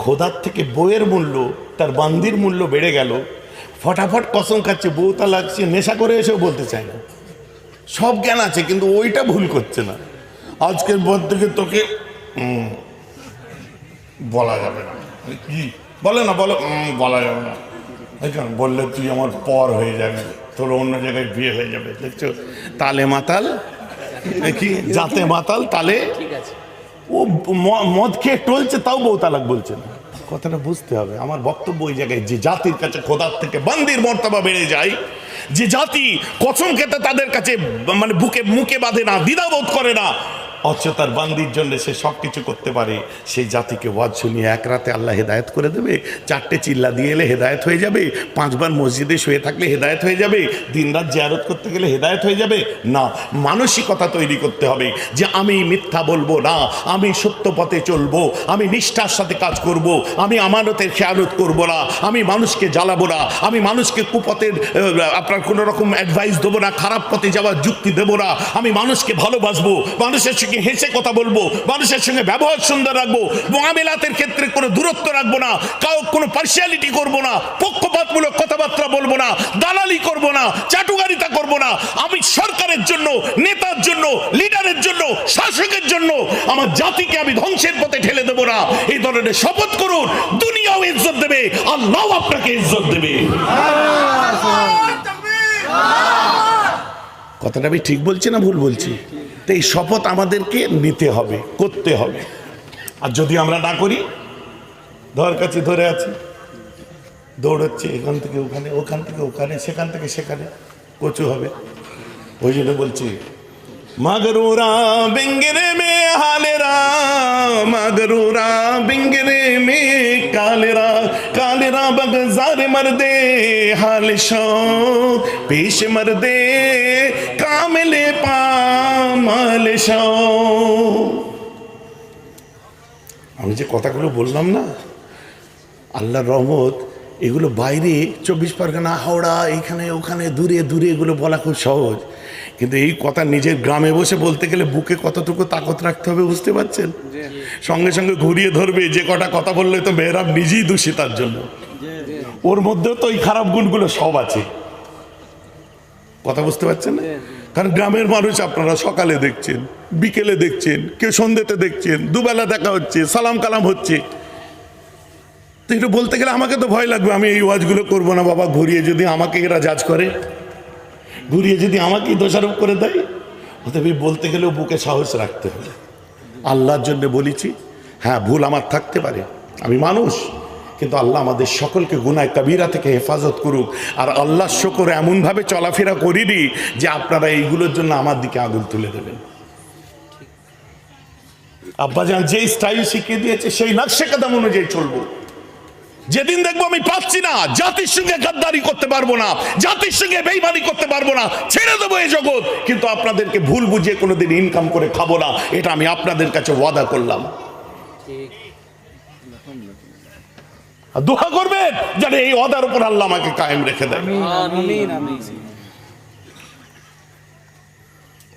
খোদার থেকে বইয়ের মূল্য, তার বান্দির মূল্য বেড়ে গেল, ফটাফট কসম খাচ্ছে, বউ তালাক, সে নেশা করে এসেও বলতে চায় না, সব জ্ঞান আছে কিন্তু ওইটা ভুল করছে না। আজকের পর থেকে তোকে বলা যাবে না, কি বলে না, বলো বলা যাবে না, বললে তুই আমার পর হয়ে যাবি, তোর অন্য জায়গায় বিয়ে হয়ে যাবে। দেখছো, তালে মাতাল, কি যাতে মাতাল তালে, ও মদ খেয়ে টলছে তাও বউ তালাক বলছে না। কথাটা বুঝতে হবে। আমার বক্তব্য ওই জায়গায়, যে জাতির কাছে খোদার থেকে বান্দির মর্তবা বেড়ে যায়, যে জাতি কসম খেতে তাদের কাছে মানে মুখে বাঁধে না, দ্বিধাবোধ করে না, অথচ তার বান্দির জন্য সে সব কিছু করতে পারে, সেই জাতিকে ওয়াজ শুনিয়ে এক রাতে আল্লাহ হেদায়েত করে দেবে? 4টে চিল্লা দিয়ে এলে হেদায়েত হয়ে যাবে? 5 বার মসজিদে শুয়ে থাকলে হেদায়েত হয়ে যাবে? দিনরাত জিয়ারত করতে গেলে হেদায়েত হয়ে যাবে? না, মানসিকতা তৈরি করতে হবে যে আমি মিথ্যা বলবো না, আমি সত্য পথে চলবো, আমি নিষ্ঠার সাথে কাজ করব, আমি আমানতের খেয়ানত করব না, আমি মানুষকে জ্বালাবো না, আমি মানুষকে কুপথের আপনার কোনো রকম অ্যাডভাইস দেবো না, খারাপ পথে যাওয়ার যুক্তি দেবো না, আমি মানুষকে ভালোবাসবো, মানুষের সঙ্গে হেসে কথা বলবো, মানুষের সঙ্গে ব্যবহার সুন্দর রাখবো, মুআমিলাতের ক্ষেত্রে কোনো দূরত্ব রাখবো না, কাউ কোনো পার্সিয়ালিটি করবো না, পক্ষপাতমূলক কথাবার্তা বলবো না, দালালি করবো না, চাটুকারিতা করবো না, আমি সরকারের জন্য, নেতার জন্য, লিডারের জন্য, শাসকের জন্য আমার জাতিকে আমি ধ্বংসের পথে ঠেলে দেবো না। এই ধরনের শপথ করুন, দুনিয়াও ইজ্জত দেবে, আল্লাহও আপনাকে ইজ্জত দেবে। কথাটা আমি ঠিক বলছি না ভুল বলছি? তো এই শপথ আমাদেরকে নিতে হবে, করতে হবে। আর যদি আমরা না করি, ধর কাছে ধরে আছি, দৌড়াচ্ছে এখান থেকে ওখানে, ওখান থেকে ওখানে, সেখান থেকে সেখানে, কচু হবে। ওই জন্য বলছি, মাগরুরা বিঙ্গরে মে হালেরা, মাগরুরা বিঙ্গরে মে কালেরা, কালেরা বগজারে মর্দে হাল শো পেশ মর্দে কামলে পামাল শো। আমি যে কথাগুলো বললাম না, আল্লাহর রহমত, এগুলো বাইরে 24 পরগনা, হাওড়া, এখানে ওখানে, দূরে দূরে এগুলো বলা খুব সহজ, কিন্তু এই কথা নিজের গ্রামে বসে বলতে গেলে বুকে কতটুকু তাকত রাখতে হবে বুঝতে পারছেন? সঙ্গে সঙ্গে ঘুরিয়ে ধরবে, যে কটা কথা বললে তো মেহরাব নিজেই দোষী তার জন্য, ওর মধ্যেও তো এই খারাপ গুণগুলো সব আছে। কথা বুঝতে পারছেন না? কারণ গ্রামের মানুষ আপনারা সকালে দেখছেন, বিকেলে দেখছেন, কেউ সন্ধ্যেতে দেখছেন, দুবেলা দেখা হচ্ছে, সালাম কালাম হচ্ছে। তো একটু বলতে গেলে আমাকে তো ভয় লাগবে, আমি এই ওয়াজগুলো করবো না বাবা, ঘুরিয়ে যদি আমাকে এরা জাজ করে, ঘুরিয়ে যদি আমাকেই দোষারোপ করে দেয়, অতএব বলতে গেলেও বুকে সাহস রাখতে হবে। আল্লাহর জন্য বলেছি, হ্যাঁ ভুল আমার থাকতে পারে, আমি মানুষ, কিন্তু আল্লাহ আমাদের সকলকে গুনাহ কাবীরা থেকে হেফাজত করুক। আর আল্লাহর শুকর এমনভাবে চলাফেরা করিনি যে আপনারা এইগুলোর জন্য আমার দিকে আঙুল তুলে দেবেন। আব্বাজান যেই স্টাইল শিখিয়ে দিয়েছে সেই নকশে কদম অনুযায়ী চলবো। যেদিন দেখবো আমি পাচ্ছি না, জাতির সঙ্গে গাদ্দারি করতে পারবো না, জাতির সঙ্গে বেইমানি করতে পারবো না, ছেড়ে দেবো এই জগৎ, কিন্তু আপনাদেরকে ভুল বুঝিয়ে কোনোদিন ইনকাম করে খাবো না, এটা আমি আপনাদের কাছে ওয়াদা করলাম। দোয়া করবেন যেন এই ওয়াদার উপর আল্লাহ আমাকে কায়েম রেখে দেয়।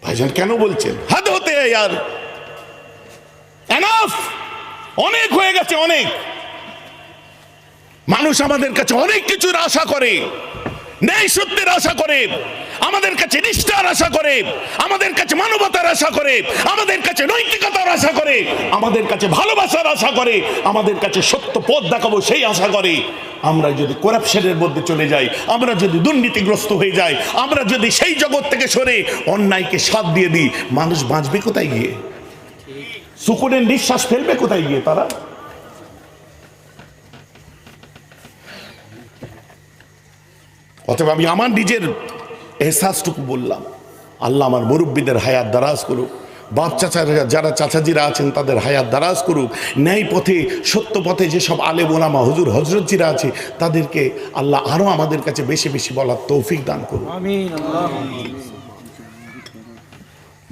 ভাইজান কেন বলছেন হাদ হতে यार, এনাফ, অনেক হয়ে গেছে, অনেক। মানুষ আমাদের কাছে অনেক কিছুর আশা করে, ন্যায় সত্যের আশা করে, আমাদের কাছে নিষ্ঠার আশা করে, আমাদের কাছে মানবতার আশা করে, আমাদের কাছে নৈতিকতার আশা করে, আমাদের কাছে ভালোবাসার আশা করে, আমাদের কাছে সত্য পথ দেখাবো সেই আশা করে। আমরা যদি করাপশনের মধ্যে চলে যাই, আমরা যদি দুর্নীতিগ্রস্ত হয়ে যাই, আমরা যদি সেই জগৎ থেকে সরে অন্যায়কে সাথ দিয়ে দিই, মানুষ বাঁচবে কোথায় গিয়ে? সুকুনের নিঃশ্বাস ফেলবে কোথায় গিয়ে তারা? অতএব আমি আমার নিজের এহসাসটুকু বললাম। আল্লাহ আমার মুরব্বীদের হায়াত দারাজ করুক, বাপ চাচারা যারা চাচাজিরা আছেন তাদের হায়াত দারাজ করুক, ন্যায় পথে সত্য পথে যেসব আলেম ওলামা হুজুর হজরতজিরা আছে তাদেরকে আল্লাহ আরও আমাদের কাছে বেশি বেশি বলার তৌফিক দান করুন।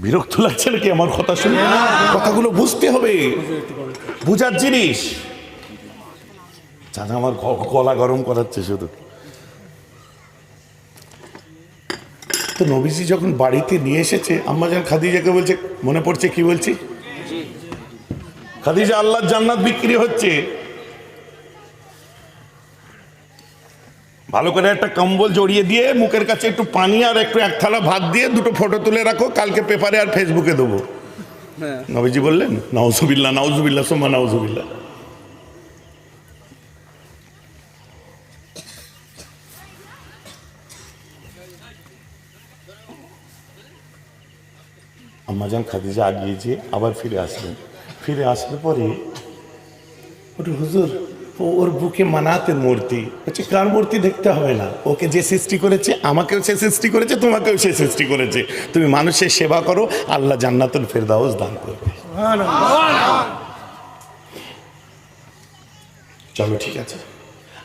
বিরক্ত লাগছে নাকি আমার কথা শুনে? কথাগুলো বুঝতে হবে, বুঝার জিনিস। চাচা আমার গলা গরম করাচ্ছে শুধু। তো নবীজি যখন বাড়িতে নিয়ে এসেছে, আম্মাজান খাদিজাকে বলছে, মনে পড়ছে কি বলছি? খাদিজা, আল্লাহর জান্নাত বিক্রি হচ্ছে, ভালো করে একটা কম্বল জড়িয়ে দিয়ে মুখের কাছে একটু পানি আর একটু এক থালা ভাত দিয়ে দুটো ফটো তুলে রাখো, কালকে পেপারে আর ফেসবুকে দেবো। নবীজি বললেন, নাউজুবিল্লাহ, নাউজুবিল্লাহ, সুম্মা নাউজুবিল্লাহ। আম্মাজান খাদিজা আগিয়ে যেয়ে আবার ফিরে আসলেন। ফিরে আসলে পরে ওটা, হুজুর, ওর বুকে মানাতের মূর্তি। বলছে, কার মূর্তি? দেখতে হবে না, ওকে যে সৃষ্টি করেছে, আমাকেও সে সৃষ্টি করেছে, তোমাকেও সে সৃষ্টি করেছে। তুমি মানুষের সেবা করো, আল্লাহ জান্নাতুল ফেরদাউস দান করবে। চলো ঠিক আছে।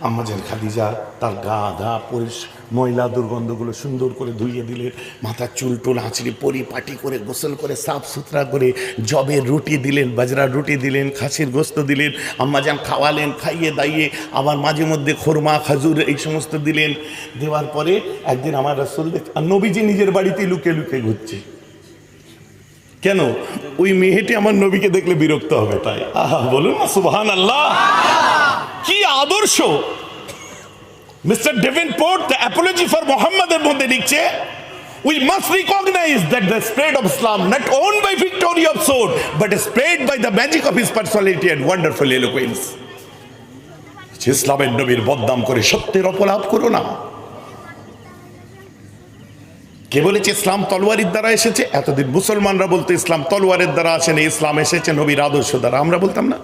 আম্মাজান খাদিজা তার গা ধা ময়লা দুর্গন্ধগুলো সুন্দর করে ধুইয়ে দিলেন, মাথার চুল টুল আঁচড়ে পরিপাটি করে গোসল করে সাফ সুতরা করে জবের রুটি দিলেন, বাজরার রুটি দিলেন, খাসির গোস্ত দিলেন। আম্মাজান খাওয়ালেন, খাইয়ে দাইয়ে আবার মাঝে মধ্যে খোরমা খাজুর এই সমস্ত দিলেন। দেওয়ার পরে একদিন আমার রাসূল আর নবীজি নিজের বাড়িতে লুকিয়ে লুকিয়ে ঘুরছে। কেন? ওই মেয়েটি আমার নবীকে দেখলে বিরক্ত হবে তাই। আহা, বলুন না সুবহানাল্লাহ। কি আদর্শ! Mister Davenport the Apology for মোহাম্মদের মধ্যে লিখছে, we must recognize that the spread of Islam not owned by victory of sword but spread by the magic of his personality and wonderful eloquence. ইসলামের নবীর বদনাম করে সত্যের অপলাপ করো না। কে বলেছে ইসলাম তলোয়ারের দ্বারা এসেছে? এতদিন মুসলমানরা বলতো ইসলাম তলোয়ারের দ্বারা আসেনি, ইসলাম এসেছে নবীর আদর্শ দ্বারা। আমরা বলতাম না?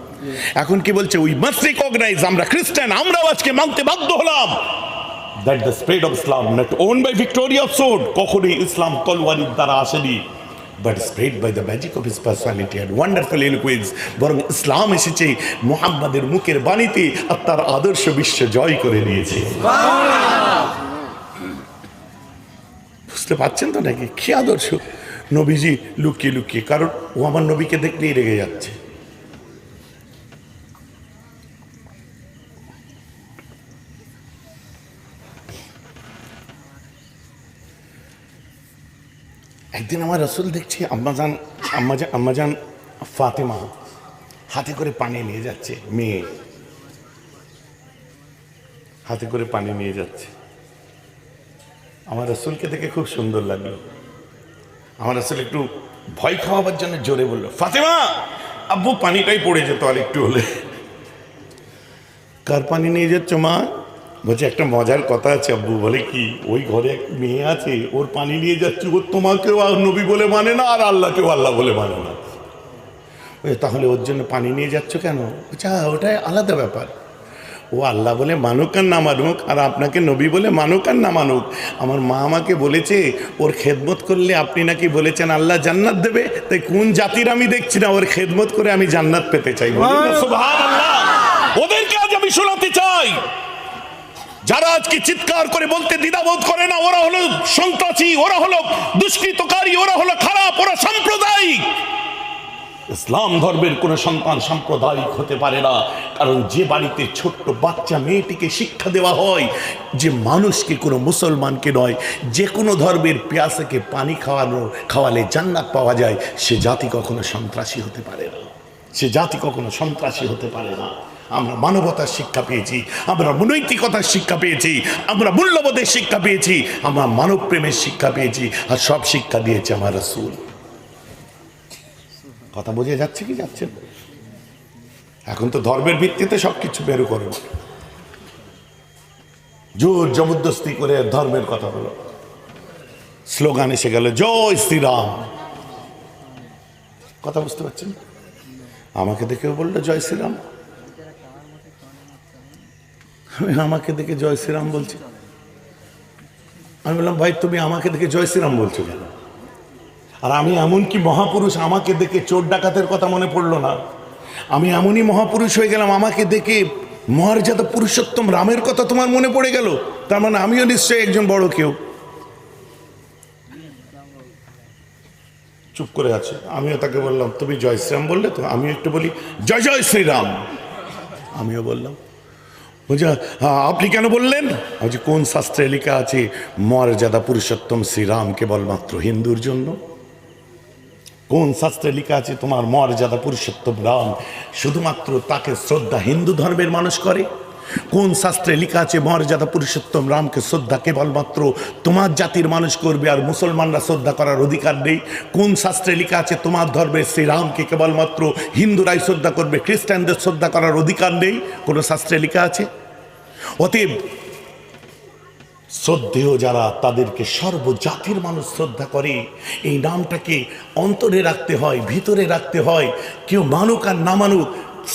এখন কি বলছে? উই মাস্ট রিকগনাইজ, আমরা খ্রিস্টান, আমরাও আজকে মানতে বাধ্য হলাম, that the spread of Islam not won by victory of sword, কখনোই ইসলাম তলোয়ারের দ্বারা আসেনি, but spread by the magic of his personality and wonderful eloquence. বরং ইসলাম এসেছে মুহাম্মাদের মুখের বাণীতে আর তার আদর্শ বিশ্ব জয় করে নিয়েছে। বুঝতে পারছেন তো নাকি কি আদর্শ? নবীজি লুকিয়ে লুকিয়ে, কারণ ও আমার নবীকে দেখলেই রেগে যাচ্ছে। একদিন আমার রাসূল দেখছি আম্মাজান ফাতেমা হাতে করে পানি নিয়ে যাচ্ছে, মেয়ে হাতে করে পানি নিয়ে যাচ্ছে। আমার রাসূলকে দেখে খুব সুন্দর লাগলো। আমার রাসূল একটু ভয় খাওয়াবার জন্য জোরে বলল, ফাতেমা, আব্বু পানিটাই পড়ে যেত আর একটু হলে। কার পানি নিয়ে যাচ্ছ মা? বলছে, একটা মজার কথা আছে আব্বু। বলে কি? ওই ঘরে এক মেয়ে আছে, ওর পানি নিয়ে যাচ্ছে, ও তোমাকেও আর নবী বলে মানে না আর আল্লাহকেও আল্লাহ বলে মানে না। তাহলে ওর জন্য পানি নিয়ে যাচ্ছ কেন? বলছে, ওটাই আলাদা ব্যাপার। ও আল্লাহ বলে মানুক আর না মানুক, আর আপনাকে নবী বলে মানুক আর না মানুক, আমার মা আমাকে বলেছে ওর খেদমত করলে আপনি নাকি বলেছেন আল্লাহ জান্নাত দেবে, তাই কোন জাতির আমি দেখছি না, ওর খেদমত করে আমি জান্নাত পেতে চাই। সুবহানাল্লাহ। ওদেরকে আজ আমি শোনাতে চাই, যারা আজকে চিৎকার করে বলতে দ্বিধাবোধ করে না, ওরা হলো সন্ত্রাসী, ওরা হলো দুষ্কৃতকারী, ওরা হলো খারাপ, ওরা সাম্প্রদায়িক। ইসলাম ধর্মের কোন সন্তান সাম্প্রদায়িক হতে পারে না, কারণ যে বাড়িতে ছোট্ট বাচ্চা মেয়েটিকে শিক্ষা দেওয়া হয় যে মানুষকে, কোনো মুসলমানকে নয়, যে কোনো ধর্মের পেয়াসাকে পানি খাওয়ালে জান্নাত পাওয়া যায়, সে জাতি কখনো সন্ত্রাসী হতে পারে না, সে জাতি কখনো সন্ত্রাসী হতে পারে না। আমরা মানবতার শিক্ষা পেয়েছি, আমরা নৈতিকতার শিক্ষা পেয়েছি, আমরা মূল্যবোধের শিক্ষা পেয়েছি, আমরা মানব প্রেমের শিক্ষা পেয়েছি, আর সব শিক্ষা দিয়েছে আমার রাসূল। কথা বোঝা যাচ্ছে কি যাচ্ছে? এখন তো ধর্মের ভিত্তিতে সবকিছু বের করে জোর জবরদস্তি করে ধর্মের কথা বলো। স্লোগান এসে গেল জয় শ্রীরাম। কথা বুঝতে পারছেন? আমাকে দেখেও বললো জয় শ্রীরাম, আমাকে দেখে জয় শ্রীরাম বলছি। আমি বললাম, ভাই তুমি আমাকে দেখে জয় শ্রীরাম বলছো কেন? আর আমি এমন কি মহাপুরুষ, আমাকে দেখে চোর ডাকাতের কথা মনে পড়লো না? আমি এমনই মহাপুরুষ হয়ে গেলাম, আমাকে দেখে মর্যাদা পুরুষোত্তম রামের কথা তোমার মনে পড়ে গেল? তার মানে আমিও নিশ্চয়ই একজন বড় কেউ। চুপ করে আছে। আমিও তাকে বললাম, তুমি জয় শ্রীরাম বললে তো, আমিও একটু বলি জয় জয় শ্রীরাম। আমিও বললাম। বলছে আপনি কেন বললেন? বলছি কোন শাস্ত্রে লেখা আছে মর্যাদা পুরুষোত্তম শ্রীরাম কেবলমাত্র হিন্দুর জন্য? কোন শাস্ত্রে লেখা আছে তোমার মর্যাদা পুরুষোত্তম রাম শুধুমাত্র তাকে শ্রদ্ধা হিন্দু ধর্মের মানুষ করে? কোন শাস্ত্রে লেখা আছে মর্যাদা পুরুষোত্তম রামকে শ্রদ্ধা কেবলমাত্র তোমার জাতির মানুষ করবে আর মুসলমানরা শ্রদ্ধা করার অধিকার নেই? কোন শাস্ত্রে লেখা আছে তোমার ধর্মের শ্রীরামকে কেবলমাত্র হিন্দুরাই শ্রদ্ধা করবে, খ্রিস্টানদের শ্রদ্ধা করার অধিকার নেই? কোন শাস্ত্রে লেখা আছে? অতএব শ্রদ্ধেয় যারা তাদেরকে সর্বজাতির মানুষ শ্রদ্ধা করে, এই নামটাকে অন্তরে রাখতে হয়, ভিতরে রাখতে হয়। কেউ মানুক আর না মানুক,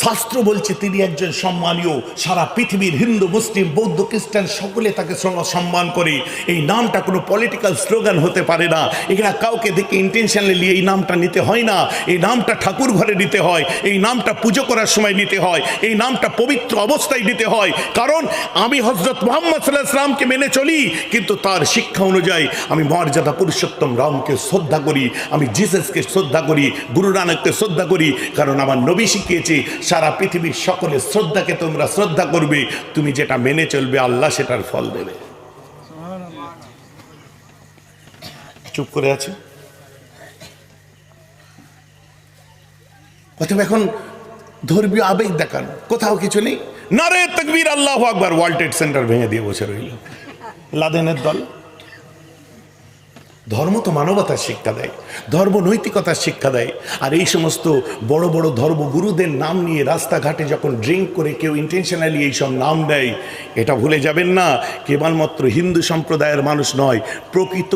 শাস্ত্র বলছে তিনি একজন সম্মানীয়। সারা পৃথিবীর হিন্দু মুসলিম বৌদ্ধ খ্রিস্টান সকলে তাকে সম্মান করে। এই নামটা কোনো পলিটিক্যাল স্লোগান হতে পারে না। এখানে কাউকে দেখে ইন্টেনশনালি এই নামটা নিতে হয় না। এই নামটা ঠাকুর ঘরে নিতে হয়, এই নামটা পুজো করার সময় নিতে হয়, এই নামটা পবিত্র অবস্থায় নিতে হয়। কারণ আমি হযরত মুহাম্মদ সাল্লাল্লাহু আলাইহি ওয়াসাল্লামকে মেনে চলি, কিন্তু তার শিক্ষা অনুযায়ী আমি মর্যাদা পুরুষোত্তম রামকে শ্রদ্ধা করি, আমি জিসাসকে শ্রদ্ধা করি, গুরু নানককে শ্রদ্ধা করি। কারণ আমার নবী শিখিয়েছে সারা পৃথিবীর সকলের শ্রদ্ধাকে তোমরা শ্রদ্ধা করবে, তুমি যেটা মেনে চলবে আল্লাহ সেটার ফল দেবে। চুপ করে আছে। অথবা এখন ধর্মীয় আবেগ দেখানো, কোথাও কিছু নেই। নারে তাকবীর আল্লাহু আকবার, ওয়ার্ল্ড ট্রেড সেন্টার ভেঙে দিয়ে বসে রইল লাদেনের দল। ধর্ম তো মানবতার শিক্ষা দেয়, ধর্ম নৈতিকতার শিক্ষা দেয়। আর এই সমস্ত বড় বড় ধর্মগুরুদের নাম নিয়ে রাস্তাঘাটে যখন ড্রিঙ্ক করে কেউ ইন্টেনশনালি এইসব নাম দেয়, এটা ভুলে যাবেন না কেবলমাত্র হিন্দু সম্প্রদায়ের মানুষ নয়, প্রকৃত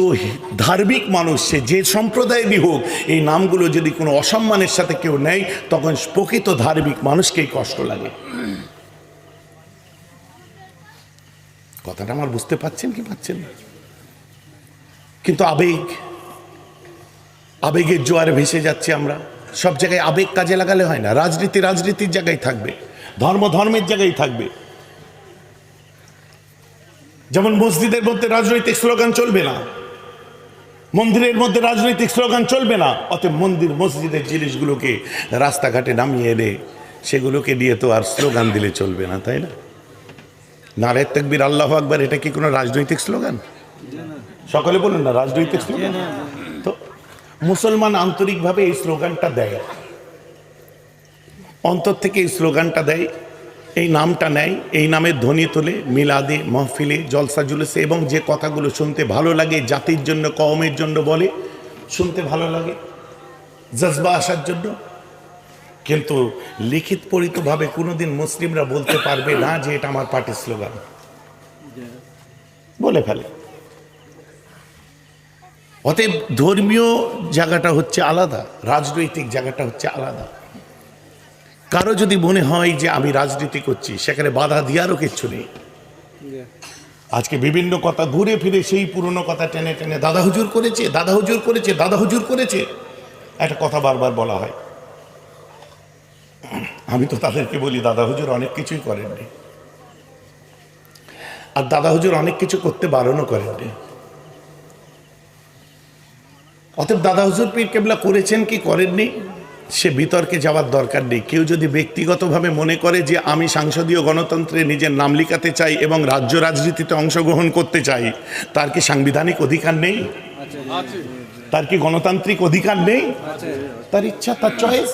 ধার্মিক মানুষ সে যে সম্প্রদায়েরই হোক, এই নামগুলো যদি কোনো অসম্মানের সাথে কেউ নেয় তখন প্রকৃত ধার্মিক মানুষকেই কষ্ট লাগে। কথাটা আমার বুঝতে পারছেন কি পাচ্ছেন না? কিন্তু আবেগের জোয়ারে ভেসে যাচ্ছে আমরা। সব জায়গায় আবেগ কাজে লাগালে হয় না। রাজনীতি রাজনীতির জায়গায় থাকবে, ধর্ম ধর্মের জায়গায় থাকবে। যেমন মসজিদের মধ্যে রাজনৈতিক স্লোগান চলবে না, মন্দিরের মধ্যে রাজনৈতিক স্লোগান চলবে না। অতএব মন্দির মসজিদের জিনিসগুলোকে রাস্তাঘাটে নামিয়ে এনে সেগুলোকে দিয়ে তো আর স্লোগান দিলে চলবে না, তাই না? নারে তাকবীর আল্লাহু আকবার, এটা কি কোনো রাজনৈতিক স্লোগান? সকলে বলুন না, রাজনৈতিক স্লোগান। তো মুসলমান আন্তরিকভাবে এই স্লোগানটা দেয়, অন্তর থেকে এই স্লোগানটা দেয়, এই নামটা নেয়, এই নামের ধ্বনি তোলে মিলাদে, মাহফিলে, জলসা জুলুসে, এবং যে কথাগুলো শুনতে ভালো লাগে, জাতির জন্য কওমের জন্য বলে, শুনতে ভালো লাগে, জজবা আসার জন্য। কিন্তু লিখিত পরিতভাবে কোনোদিন মুসলিমরা বলতে পারবে না যে এটা আমার পার্টির স্লোগান, বলে ফেলে। অতএব ধর্মীয় জায়গাটা হচ্ছে আলাদা, রাজনৈতিক জায়গাটা হচ্ছে আলাদা। কারো যদি মনে হয় যে আমি রাজনীতি করছি, সেখানে বাধা দেওয়ারও কিচ্ছু নেই। আজকে বিভিন্ন কথা ঘুরে ফিরে সেই পুরনো কথা টেনে টেনে দাদা হুজুর করেছে, দাদা হুজুর করেছে, দাদা হুজুর করেছে, একটা কথা বারবার বলা হয়। আমি তো তাদেরকে বলি দাদা হুজুর অনেক কিছুই করেননি, আর দাদা হুজুর অনেক কিছু করতে বারণও করেননি। অতএব দাদা হুজুর পীর কেবলা করেছেন কি করেননি সে বিতর্কে যাওয়ার দরকার নেই। কেউ যদি ব্যক্তিগতভাবে মনে করে যে আমি সাংসদীয় গণতন্ত্রে নিজের নাম লিখাতে চাই এবং রাজ্য রাজনীতিতে অংশগ্রহণ করতে চাই, তার কি সাংবিধানিক অধিকার নেই? তার কি গণতান্ত্রিক অধিকার নেই? তার ইচ্ছা, তার চয়েস।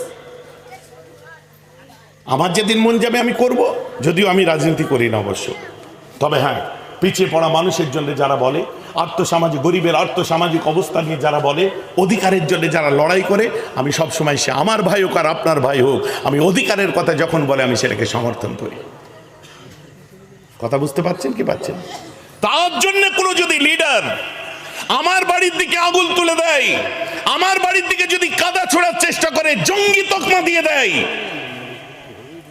আমার যেদিন মন যাবে আমি করব, যদিও আমি রাজনীতি করি না অবশ্য। তবে হ্যাঁ, পিছিয়ে পড়া মানুষের জন্য যারা বলে, আর্থসামাজিক গরিবের আর্থসামাজিক অবস্থা নিয়ে যারা বলে, অধিকারের জন্য যারা লড়াই করে, আমি সবসময় সে আমার ভাই হোক আর আপনার ভাই হোক, আমি অধিকারের কথা যখন বলে আমি সেটাকে সমর্থন করি। কথা বুঝতে পারছেন কি পাচ্ছেন? তার জন্য কোনো যদি লিডার আমার বাড়ির দিকে আগুন তুলে দেয়, আমার বাড়ির দিকে যদি কাদা ছোড়ার চেষ্টা করে, জঙ্গি তকমা দিয়ে দেয়,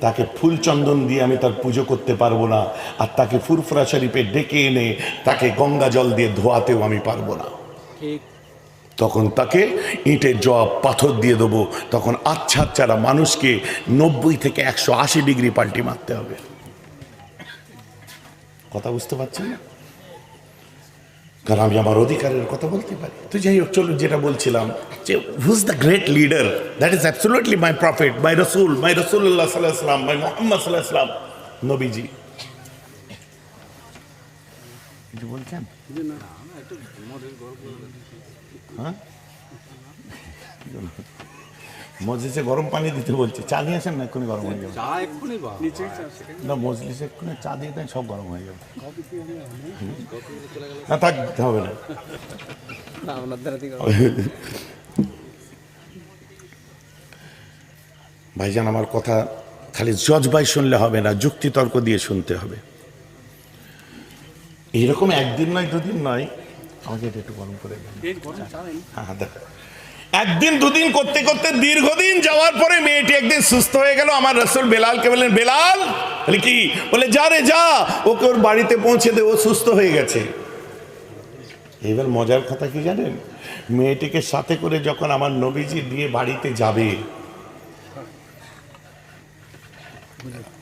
তাকে ফুল চন্দন দিয়ে আমি তার পুজো করতে পারবো না, আর তাকে ফুরফুরা শরীফে ডেকে এনে তাকে গঙ্গা জল দিয়ে ধোয়াতেও আমি পারবো না। তখন তাকে ইটের জবাব পাথর দিয়ে দেবো। তখন আচ্ছা আচ্ছারা মানুষকে 90 থেকে 180 ডিগ্রি পাল্টি মারতে হবে। কথা বুঝতে পারছেন না? কারণ আমি আমার অধিকারের কথা বলতে পারি। তো যাই হোক, চলুন, যেটা বলছিলাম যে who's the great leader, that is absolutely my prophet, my Rasul, my রসুল্লাহ সাল্লাল্লাহু আলাইহি ওয়াসাল্লাম, মাই মুহাম্মদ সাল্লাল্লাহু আলাইহি ওয়াসাল্লাম, নবীজি। কিছু বলছেন? হ্যাঁ, মজলিসে গরম পানি দিতে বলছে। চা নিয়ে আসেন না, এক্ষুনি গরম হয়ে যাবে। না, মজলিসে এক্ষুনি চা দিয়ে দেন, সব গরম হয়ে যাবে। না থাক, দিতে হবে না। ভাইজান, আমার কথা খালি জজবাই শুনলে হবে না, যুক্তি তর্ক দিয়ে শুনতে হবে। এইরকম একদিন নয়, দুদিন নয়, আমাকে এটা একটু গরম করে দেন। হ্যাঁ, দেখ, একদিন দুদিন করতে করতে দীর্ঘদিন যাওয়ার পরে মেয়েটি একদিন সুস্থ হয়ে গেল। আমার রাসূল বেলালকে বললেন, বেলাল, বলে কি? বলে যা রে যা, ওকে ওর বাড়িতে পৌঁছে দে, ও সুস্থ হয়ে গেছে। এবার মজার কথা কি জানেন? মেয়েটিকে সাথে করে যখন আমার নবীজি দিয়ে বাড়িতে যাবে,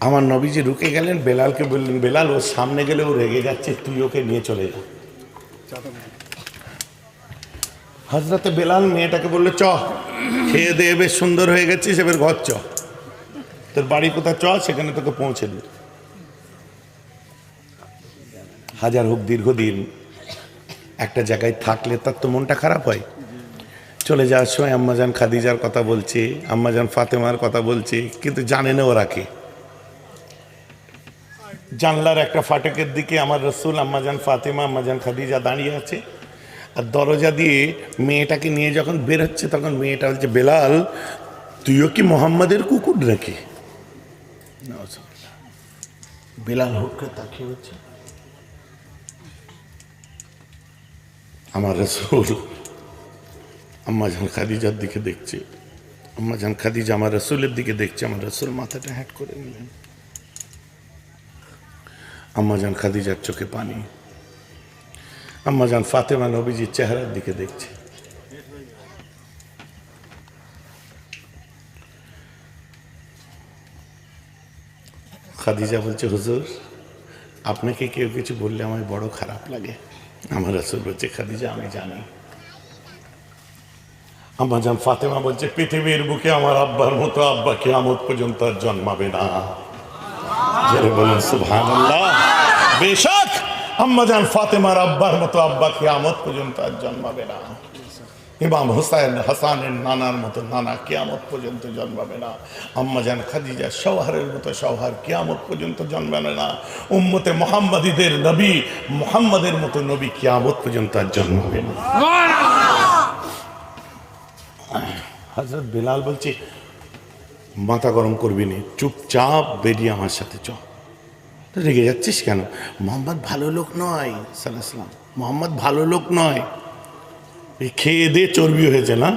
আমার নবীজি রুকে গেলেন, বেলালকে বললেন, বেলাল, ওর সামনে গেলে ও রেগে যাচ্ছে, তুই ওকে নিয়ে চলে যা। হযরতে বেলাল মেয়েটাকে বললো, চ, খেয়ে দিয়ে বেশ সুন্দর হয়ে গেছিস, এবার ঘর চ, তোর বাড়ি কোথায়, চ, সেখানে তোকে পৌঁছে দিই। হাজার হোক দীর্ঘদিন একটা জায়গায় থাকলে তার তো মনটা খারাপ হয়। চলে যাওয়ার সময় আম্মাজান খাদিজার কথা বলছে, আম্মাজান ফাতেমার কথা বলছে, কিন্তু জানে না ওরা কে। জানলার একটা ফাটকের দিকে আমার রাসূল, আম্মাজান ফাতেমা, আম্মাজান খাদিজা দাঁড়িয়ে আছে, আর দরজা দিয়ে মেয়েটাকে নিয়ে যখন বের হচ্ছে, তখন মেয়েটা বলছে, বেলাল, তুইও কি মোহাম্মদের কুকুর নাকি? বেলাল হুট করে তাকিয়ে হচ্ছে, আমার রাসূল আম্মাজান খাদিজার দিকে দেখছে, আম্মাজান খাদিজা আমার রাসূলের দিকে দেখছে। আমার রাসূল মাথাটা হ্যাট করে নিলেন। আম্মাজান খাদিজার চোখে পানি। আম্মাজান ফাতেমা নবীজির চেহারার দিকে দেখছে। খাদিজা বলছে, হুজুর, আপনাকে কেউ কিছু বললে আমার বড় খারাপ লাগে। আমার রাসূল বলছে, খাদিজা, আমি জানি। আম্মাজান ফাতেমা বলছে, পৃথিবীর বুকে আমার আব্বার মতো আব্বা কিয়ামত পর্যন্ত আর জন্মাবে না। জোরে বলুন সুবহানাল্লাহ। বেশক আম্মাজান ফাতেমার আব্বার মতো আব্বা কিয়ামত পর্যন্ত আর জন্মাবে না। ইমাম হুসাইন হাসানের নানার মতো নানা কিয়ামত পর্যন্ত জন্মাবে না। আম্মাজান খাদিজা সওহারের মতো সওহার কিয়ামত পর্যন্ত জন্মাবে না। উম্মতে মুহাম্মাদীদের নবী মুহাম্মাদের মতো নবী কিয়ামত পর্যন্ত আর জন্মাবে না। হযরত বেলাল বলছে, মাথা গরম করবি না, চুপচাপ বেরিয়ে আমার সাথে চ। রেগে যাচ্ছিস কেন? মোহাম্মদ ভালো লোক নয়, সাল্লাল্লাহু আলাইহি ওয়াসাল্লাম, মোহাম্মদ ভালো লোক নয়। এই খেয়ে দিয়ে চর্বি হয়েছে না,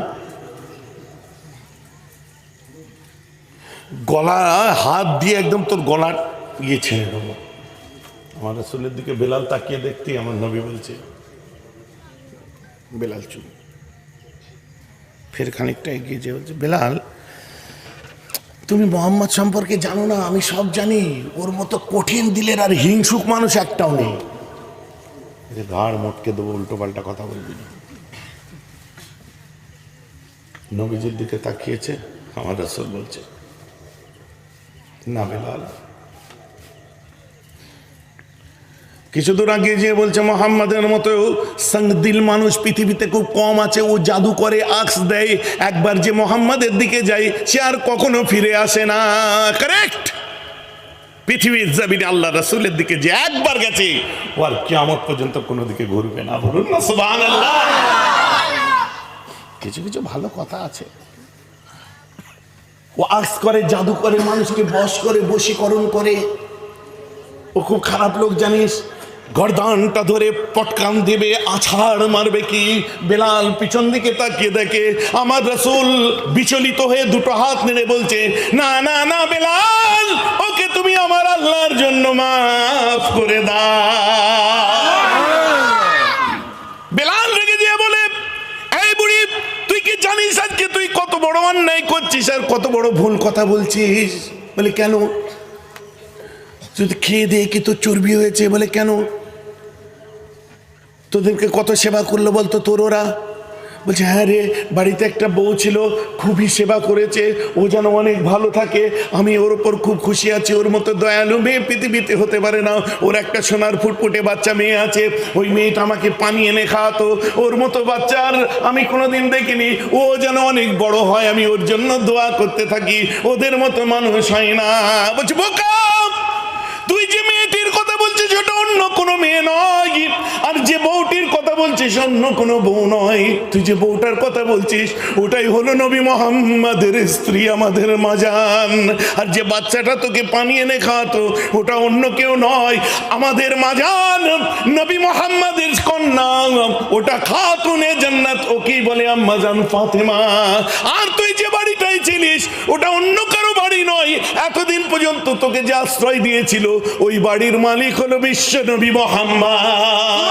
গলা হাত দিয়ে একদম তোর গলা ইয়ে ছেড়ে দেবো। আমার রাসূলের দিকে বেলাল তাকিয়ে দেখতে, আমার নবী বলছে, বেলাল চুপ। ফের খানিকটা এগিয়ে যে বলছে, বেলাল, তুমি মোহাম্মদ সম্পর্কে জানো না, আমি সব জানি। ওর মতো কঠিন দিলের আর হিংসুক মানুষ একটাও নেই। ঘাড় মোটকে দেবো, উল্টো পাল্টা কথা বলবি না। নবীজির দিকে তাকিয়েছে, আমার রাসূল বলছে, না বেলাল। কিছু দূর আগে যে বলছে, মোহাম্মদের মতো সংদিল মানুষ পৃথিবীতে খুব কম আছে। ও জাদু করে, আক্স দেয়, একবার যে মোহাম্মদের দিকে যায় সে আর কখনো ফিরে আসে না। কারেক্ট। পৃথিবীর জমিনে আল্লাহ রাসূলের দিকে যে একবার গেছে, ও আর কিয়ামত পর্যন্ত কোনো দিকে ঘুরবে না। বলুন না সুবহানাল্লাহ। কিছু কিছু ভালো কথা আছে। ও আক্স করে, জাদু করে, মানুষকে বশ করে, বশীকরণ করে। ও খুব খারাপ লোক জানিস। গর্দানটা ধরে পটকান দেবে, আছাড় মারবে কি। বেলাল পিছন দিকে তাকিয়ে দেখে আমার রাসূল বিচলিত হয়ে দুটো হাত নেড়ে বলছে, না না না বেলাল, ওকে তুমি আমার আল্লাহর জন্য মাফ করে দাও। বেলাল রেগে দিয়ে বলে, এই বুড়ি, তুই কি জানিস আজকে তুই কত বড় অন্যায় করছিস আর কত বড় ভুল কথা বলছিস? বলে কেন? যদি খেয়ে দিয়ে কি তোর চর্বি হয়েছে? বলে কেন? তোদেরকে কত সেবা করলো বলতো তোর ওরা? বলছে হ্যাঁ রে, বাড়িতে একটা বউ ছিল, খুবই সেবা করেছে, ও যেন অনেক ভালো থাকে, আমি ওর ওপর খুব খুশি আছি। ওর মতো দয়ালু মেয়ে পৃথিবীতে হতে পারে না। ওর একটা সোনার ফুটফুটে বাচ্চা মেয়ে আছে, ওই মেয়েটা আমাকে পানি এনে খাওয়াতো। ওর মতো বাচ্চার আমি কোনোদিন দেখিনি, ও যেন অনেক বড় হয়, আমি ওর জন্য দোয়া করতে থাকি। ওদের মতো মানুষ হয় না। বলছে বোকা, তুই যে মেয়েটির কথা বলছিস ওটা অন্য কোনো মেয়ে নয়, আর যে বউটির কথা বলছিস অন্য কোনো বউ নয়। তুই যে বউটার কথা বলছিস ওটাই হলো নবী মুহাম্মাদের স্ত্রী, আমাদের মাজান। আর যে বাচ্চাটা তোকে পানি এনে খাওয়াতো ওটা অন্য কেউ নয়, আমাদের মাজান নবী মুহাম্মাদের কন্যা, ওটা খাতুনে জান্নাত, ওকেই বলে আম্মা জান ফাতেমা। আর তুই যে বাড়িটাই ছিলিস ওটা অন্য কারো বাড়ি নয়, এতদিন পর্যন্ত তোকে যে আশ্রয় দিয়েছিল ওই বাড়ির মালিক হলো বিশ্ব নবী মুহাম্মদ।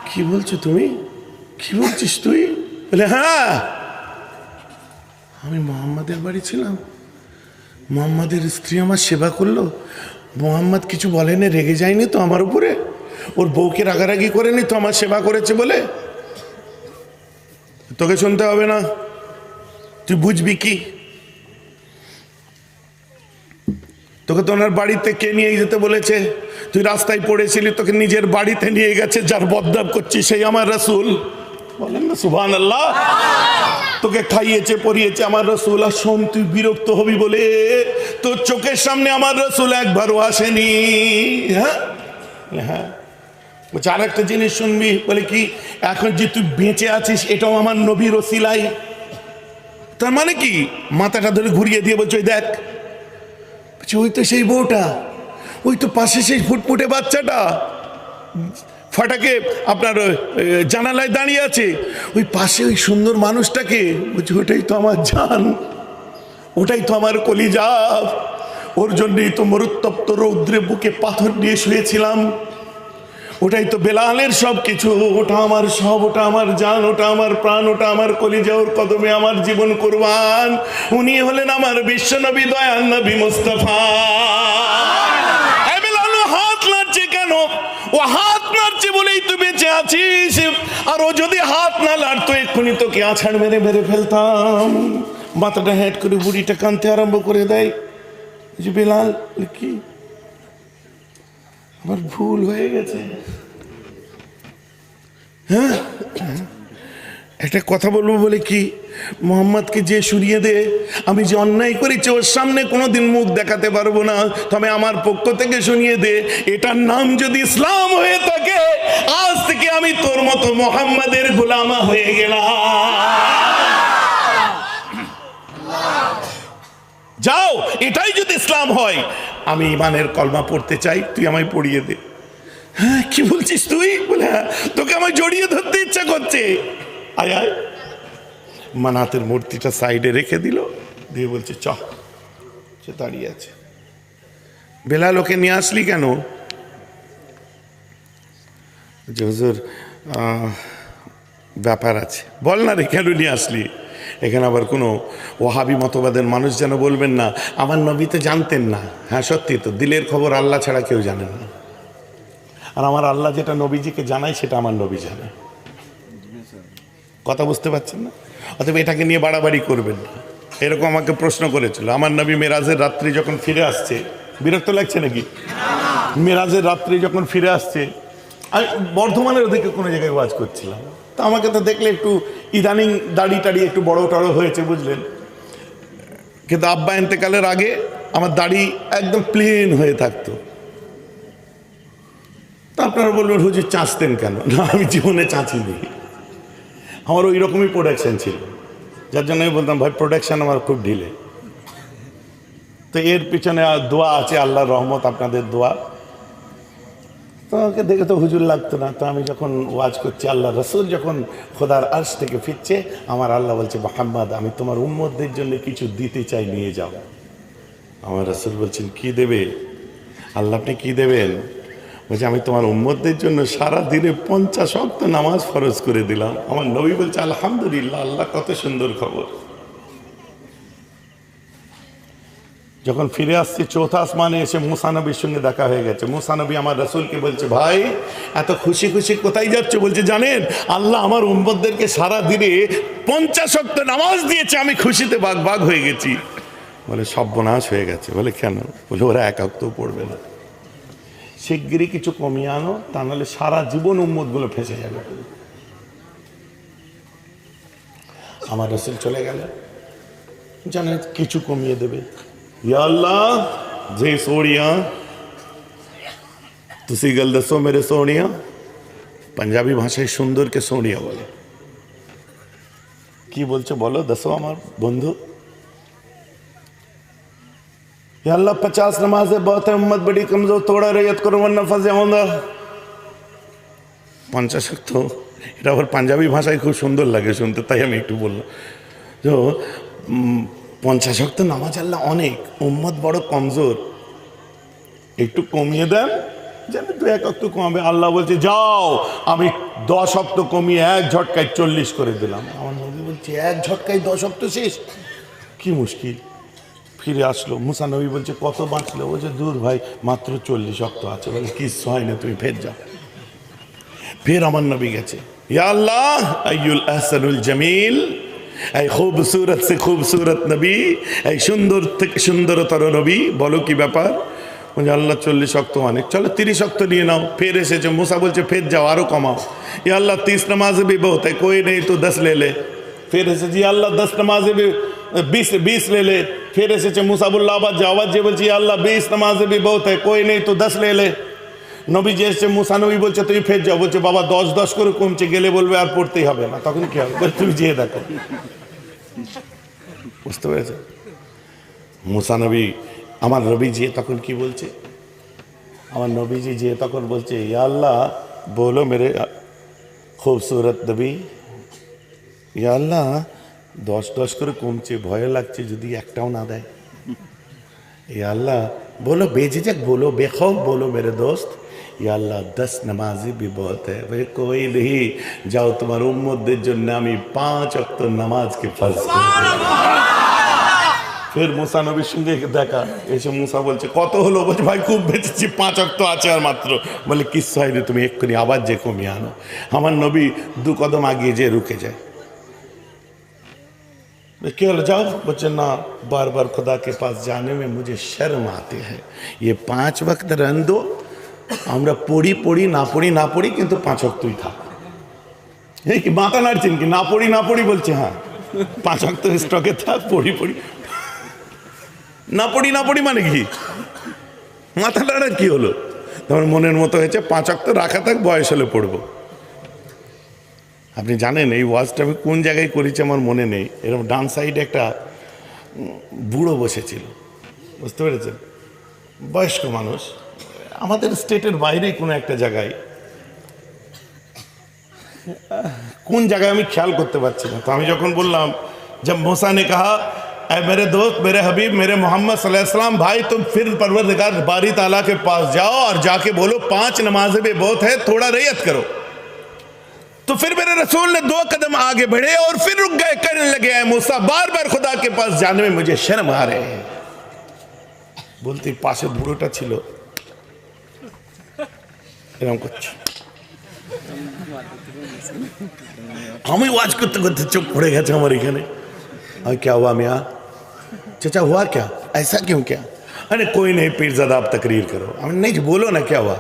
কি বলছো তুমি, কি বলছিস তুই? বলে হ্যাঁ, আমি মোহাম্মদের বাড়ি ছিলাম, মোহাম্মদের স্ত্রী আমার সেবা করলো, মোহাম্মদ কিছু বলেনি, রেগে যায়নি তো আমার উপরে, ওর বউকে রাগারাগি করেনি তো আমার সেবা করেছে বলে? তোকে শুনতে হবে না, তুই বুঝবি কি? তোকে তো ওনার বাড়িতে কে নিয়ে যেতে বলেছে? তুই রাস্তায় পড়েছিলি, তোকে নিজের বাড়িতে নিয়ে গেছে, যার বদনাম করছিস সেই আমার রাসূল। বলেন না সুবহানাল্লাহ। তোকে খাইয়েছে পরিয়েছে আমার রাসূল। আর শোন, তুই বিরক্ত হবি বলে তোর চোখের সামনে আমার রাসূল একবারও আসেনি। হ্যাঁ হ্যাঁ, বলছে আর একটা জিনিস শুনবি। বলে কি? এখন যে তুই বেঁচে আছিস এটাও আমার নবীর ওসিলায়। তার মানে কি? মাথাটা ধরে ঘুরিয়ে দিয়ে বলছে ওই দেখ, ওই তো সেই বউটা, ওই তো পাশে সেই ফুটফুটে বাচ্চাটা ফাটাকে আপনার জানালায় দাঁড়িয়ে আছে, ওই পাশে ওই সুন্দর মানুষটাকে। বলছে ওটাই তো আমার জান, ওটাই তো আমার কলিজা, ওর জন্যই তো মরুত্তপ্ত রৌদ্রে বুকে পাথর নিয়ে শুয়েছিলাম, ওটাই তো বেলালের সব কিছু, ওটা আমার সব, ওটা আমার জান, ওটা আমার প্রাণ, ওটা আমার কলিজা, ওর কদমে আমার জীবন কুরবান। উনি হলেন আমার বিশ্ব নবী, দয়াল নবী মুস্তাফা। বেলাল হাত নাড়ছে কেন? ও হাত নাড়ছে বলেই তুই বেঁচে আছিস, আর ও যদি হাত না নাড়তো এক্ষুনি তোকে আছাড় মেরে মেরে ফেলতাম। মাথাটা হেঁট করে বুড়িটা কাঁদতে আরম্ভ করে দেয়। বেলাল কি আমার ভুল হয়ে গেছে? হ্যাঁ, একটা কথা বলবো বলে কি, মোহাম্মদকে যে শুনিয়ে দে, আমি যে অন্যায় করেছি ওর সামনে কোনোদিন মুখ দেখাতে পারবো না, তবে আমার পক্ষ থেকে শুনিয়ে দে, এটার নাম যদি ইসলাম হয়ে থাকে, আজ থেকে আমি তোর মতো মোহাম্মদের গোলামা হয়ে গেলাম। যাও, এটাই যদি ইসলাম হয়, আমি ইমানের কলমা পড়তে চাই, তুই আমায় পড়িয়ে দে। হ্যাঁ, কি বলছিস তুই? বলে হ্যাঁ, তোকে আমায় জড়িয়ে ধরতে ইচ্ছা করছে। আয় আয়। মানাতের মূর্তিটা সাইডে রেখে দিল, দিয়ে বলছে চ। সে দাঁড়িয়ে আছে। বেলাল ওকে নিয়ে আসলি কেন? হুজুর ব্যাপার আছে। বল না রে, কেন নিয়ে আসলি? এখানে আবার কোনো ওয়াহাবি মতবাদের মানুষ যেন বলবেন না আমার নবী তো জানতেন না। হ্যাঁ সত্যি তো, দিলের খবর আল্লাহ ছাড়া কেউ জানেন না, আর আমার আল্লাহ যেটা নবীজিকে জানায় সেটা আমার নবী জানে। কথা বুঝতে পারছেন না? অতএব এটাকে নিয়ে বাড়াবাড়ি করবেন না। এরকম আমাকে প্রশ্ন করেছিল, আমার নবী মেরাজের রাত্রি যখন ফিরে আসছে, বিরক্ত লাগছে নাকি? মেরাজের রাত্রি যখন ফিরে আসছে, আমি বর্ধমানের ওদিকে কোনো জায়গায় ওয়াজ করছিলাম, তো আমাকে তো দেখলে একটু ইদানিং দাড়ি টাড়ি একটু বড় টড়ো হয়েছে, বুঝলেন। কিন্তু আব্বা ইন্তেকালের আগে আমার দাড়ি একদম প্লেন হয়ে থাকতো। তা আপনারা বলবেন হুজুর চাঁচতেন কেন? না, আমি জীবনে চাঁচিনি, আমার ওই রকমই প্রোডাকশান ছিল, যার জন্য আমি বলতাম ভাই প্রোডাকশান আমার খুব ঢিলে। তো এর পিছনে দোয়া আছে, আল্লাহর রহমত, আপনাদের দোয়া। তো আমাকে দেখে তো হুজুর লাগতো না। তো আমি যখন ওয়াজ করছি, আল্লাহ রসুল যখন খোদার আরশ থেকে ফিরছে, আমার আল্লাহ বলছে মুহাম্মদ আমি তোমার উম্মতদের জন্য কিছু দিতে চাই, নিয়ে যাও। আমার রসুল বলছেন কি দেবে? আল্লাহ আপনি কি দেবেন? বলছে আমি তোমার উম্মতদের জন্য সারা দিনে 50 ওয়াক্ত নামাজ ফরজ করে দিলাম। আমার নবী বলছে আলহামদুলিল্লাহ, আল্লাহ কত সুন্দর খবর। যখন ফিরে আসছে চৌথা আসমানে এসে মুসা নবীর সঙ্গে দেখা হয়ে গেছে। মুসা নবী আমার রাসূলকে বলছে, ভাই এত খুশি খুশি কোথায় যাচ্ছ? বলছে, জানেন আল্লাহ আমার উম্মতদেরকে সারা দিনে 50 ওয়াক্ত নামাজ দিয়েছে, আমি খুশিতে বাগ বাগ হয়ে গেছি। বলে সর্বনাশ হয়ে গেছে। বলে কেন? বলে ওরা এক ওয়াক্তও পড়বে না। শিগগিরই কিছু কমিয়ে আনো, তা নাহলে সারা জীবন উম্মতগুলো ফেঁসে যাবে। আমার রাসূল চলে গেল, জানে কিছু কমিয়ে দেবে। या अल्लाह जे सोनिया तुसी गल दसो मेरे सोनिया। पंजाबी भाषाয় সুন্দরকে সোনিয়া বলে। কি বলছো বলো, দসো আমার বন্ধু। या अल्लाह 50 नमाज़ें बहुत है, उम्मत बड़ी कमजोर, थोड़ा रैयत करो वरना फंस जाऊंगा। 50 তো এটা আবার পাঞ্জাবি ভাষায় খুব সুন্দর লাগে শুনতে, তাই আমি একটু বললাম। তো 50 ওয়াক্ত নামাজ আল্লাহ অনেক, উম্মত বড় কমজোর, একটু কমিয়ে দেন, যেন 2-1 ওয়াক্ত কমাবে। আল্লাহ বলছে যাও, আমি 10 ওয়াক্ত কমিয়ে এক ঝটকায় 40 করে দিলাম। আমার নবী বলছে এক ঝটকায় 10 ওয়াক্ত শেষ, কি মুশকিল। ফিরে আসলো, মুসা নবী বলছে কত বাঁচলো? বলছে দূর ভাই, মাত্র 40 ওয়াক্ত আছে। বলে কিচ্ছু হয় না, তুমি ফের যাও। ফের আমার নবী গেছে, ইয়া আল্লাহ আইয়ুল আহসানুল জামিল, এই খুবসুরত সে খুবসুরত নবী, এই সুন্দর থেকে সুন্দরতর নবী, বলো কি ব্যাপার? বলছে আল্লাহ 40 ওয়াক্ত অনেক, চলো 30 ওয়াক্ত নিয়ে নাও। ফের এসেছে, মুসা বলছে ফের যাও, আরো কমাও। ইয়া আল্লাহ 30 नमाज़ें भी बहुत है, कोई नहीं तो 10 ले ले। ফের এসেছে, ইয়া আল্লাহ 10 नमाज़ें भी 20 ले ले। ফের এসেছে, মুসা বললো আবার যাও, আবার যে বলছে ইয়া আল্লাহ 20 नमाज़ें भी बहुत है, कोई नहीं तो 10 ले ले। নবী যে এসছে, মুসা নবী বলছে তুমি ফের যাও। বলছে বাবা 10 করে কমছে, গেলে বলবে আর পড়তেই হবে না, তখন কি হবে? বলে তুমি যেয়ে দেখো। বুঝতে পেরেছে? মুসা নবী, আমার নবী যে তখন কি বলছে? আমার নবীজি যে তখন বলছে, ইয়া আল্লাহ বলো মেরে খুবসুরত নবী, ইয়া আল্লাহ 10 করে কমছে, ভয় লাগছে যদি একটাও না দেয়। ইয়া আল্লাহ बोलो बेझिझक बोलो, बेखौफ बोलो मेरे दोस्त, या अल्लाह 10 नमाज़ें भी बहुत है। भाई कोई नहीं, जाओ तुम्हारे उम्मतদের জন্য আমি 5 ওয়াক্ত নামাজকে ফরজ করে দিলাম। ফের মুসা নবীর সঙ্গে দেখা, এসে মুসা বলছে কত হলো? বলছে ভাই খুব বেঁচেছি, 5 ওয়াক্ত আছে আর মাত্র। বলে কিচ্ছু হয়নি, তুমি এক্ষুনি আবার যে কমিয়ে আনো। আমার নবী 2 কদম আগিয়ে যে রুকে যায়। क्या हो जाओ? बच्चे ना, बार बार खुदा के पास जाने में मुझे शर्म आती है, ये 5 वक्त रहन दो, আমরা পড়ি পড়ি না পড়ি না পড়ি, কিন্তু 5 ওয়াক্তই থাক। এই কি মাথা নাড়ছেন কি? না পড়ি বলছে, হ্যাঁ 5 ওয়াক্ত স্টকে থাক, পড়ি না পড়ি মানে কি? মাথা নাড়ার কি হলো? তোমার মনের মতো হয়েছে 5 ওয়াক্ত রাখা থাক, বয়স হলে পড়বো। আপনি জানেন এই ওয়াজটা আমি কোন জায়গায় করেছি আমার মনে নেই। এরকম ডান সাইডে একটা বুড়ো বসেছিল, বুঝতে পেরেছেন? বয়স্ক মানুষ, আমাদের স্টেটের বাইরে কোনো একটা জায়গায়, কোন জায়গায় আমি খেয়াল করতে পারছি না। তো আমি যখন বললাম, जब मूसा ने कहा ऐ मेरे दोस्त, मेरे हबीब, मेरे मोहम्मद सल्लल्लाहु अलैहि वसल्लम, भाई तुम फिर परवरदिगार बारी ताला के पास जाओ और जाके बोलो 5 नमाज़ें भी बहुत है, थोड़ा रैयत करो। तो फिर मेरे रसूल ने 2 कदम आगे बढ़े और फिर रुक गए, कहने लगे ऐ मूसा, बार बार खुदा के पास जाने में मुझे शर्म आ रहे हैं। बोलते पाशे बुढ़ोटा छिलो এরকম করছে। আমি ওয়াজ করতে করতে চোখ পড়ে গেছে আমার এখানে। और क्या हुआ मियाँ? चाचा हुआ क्या? ऐसा क्यों क्या? अरे कोई नहीं पीरज़ादा, आप तकरीर करो। हमें नहीं बोलो ना क्या हुआ?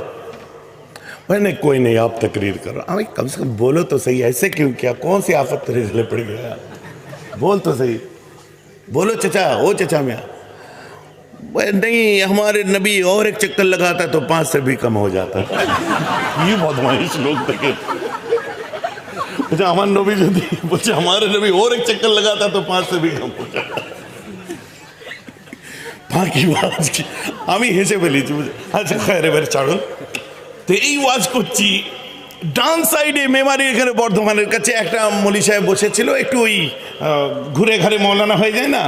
नहीं कोई नहीं, आप तकरीर करो। हमें कम से कम बोलो तो सही, ऐसे क्यों क्या? कौन सी आफत तेरे गले पड़ गया? बोल तो सही, बोलो चचा, ओ चचा मियाँ। नहीं हमारे नबी और एक चक्कर लगाता तो 5 से भी कम हो जाता। ये बदमाश लोग थे। আমার নবী যদি বলছে हमारे नबी और एक चक्कर लगाता तो 5 से भी कम हो जाता। বাকি ওয়াজ কি আমি হেসে ফেলেছি। আচ্ছা খৈর, এবারে ছাড়ুন। তো এই ওয়াজ করছি, ডান সাইডে মেমারি এখানে বর্ধমানের কাছে একটা মৌলী সাহেব বসেছিল, একটু ওই ঘুরে ঘাড়ে মৌলানা হয়ে যায় না,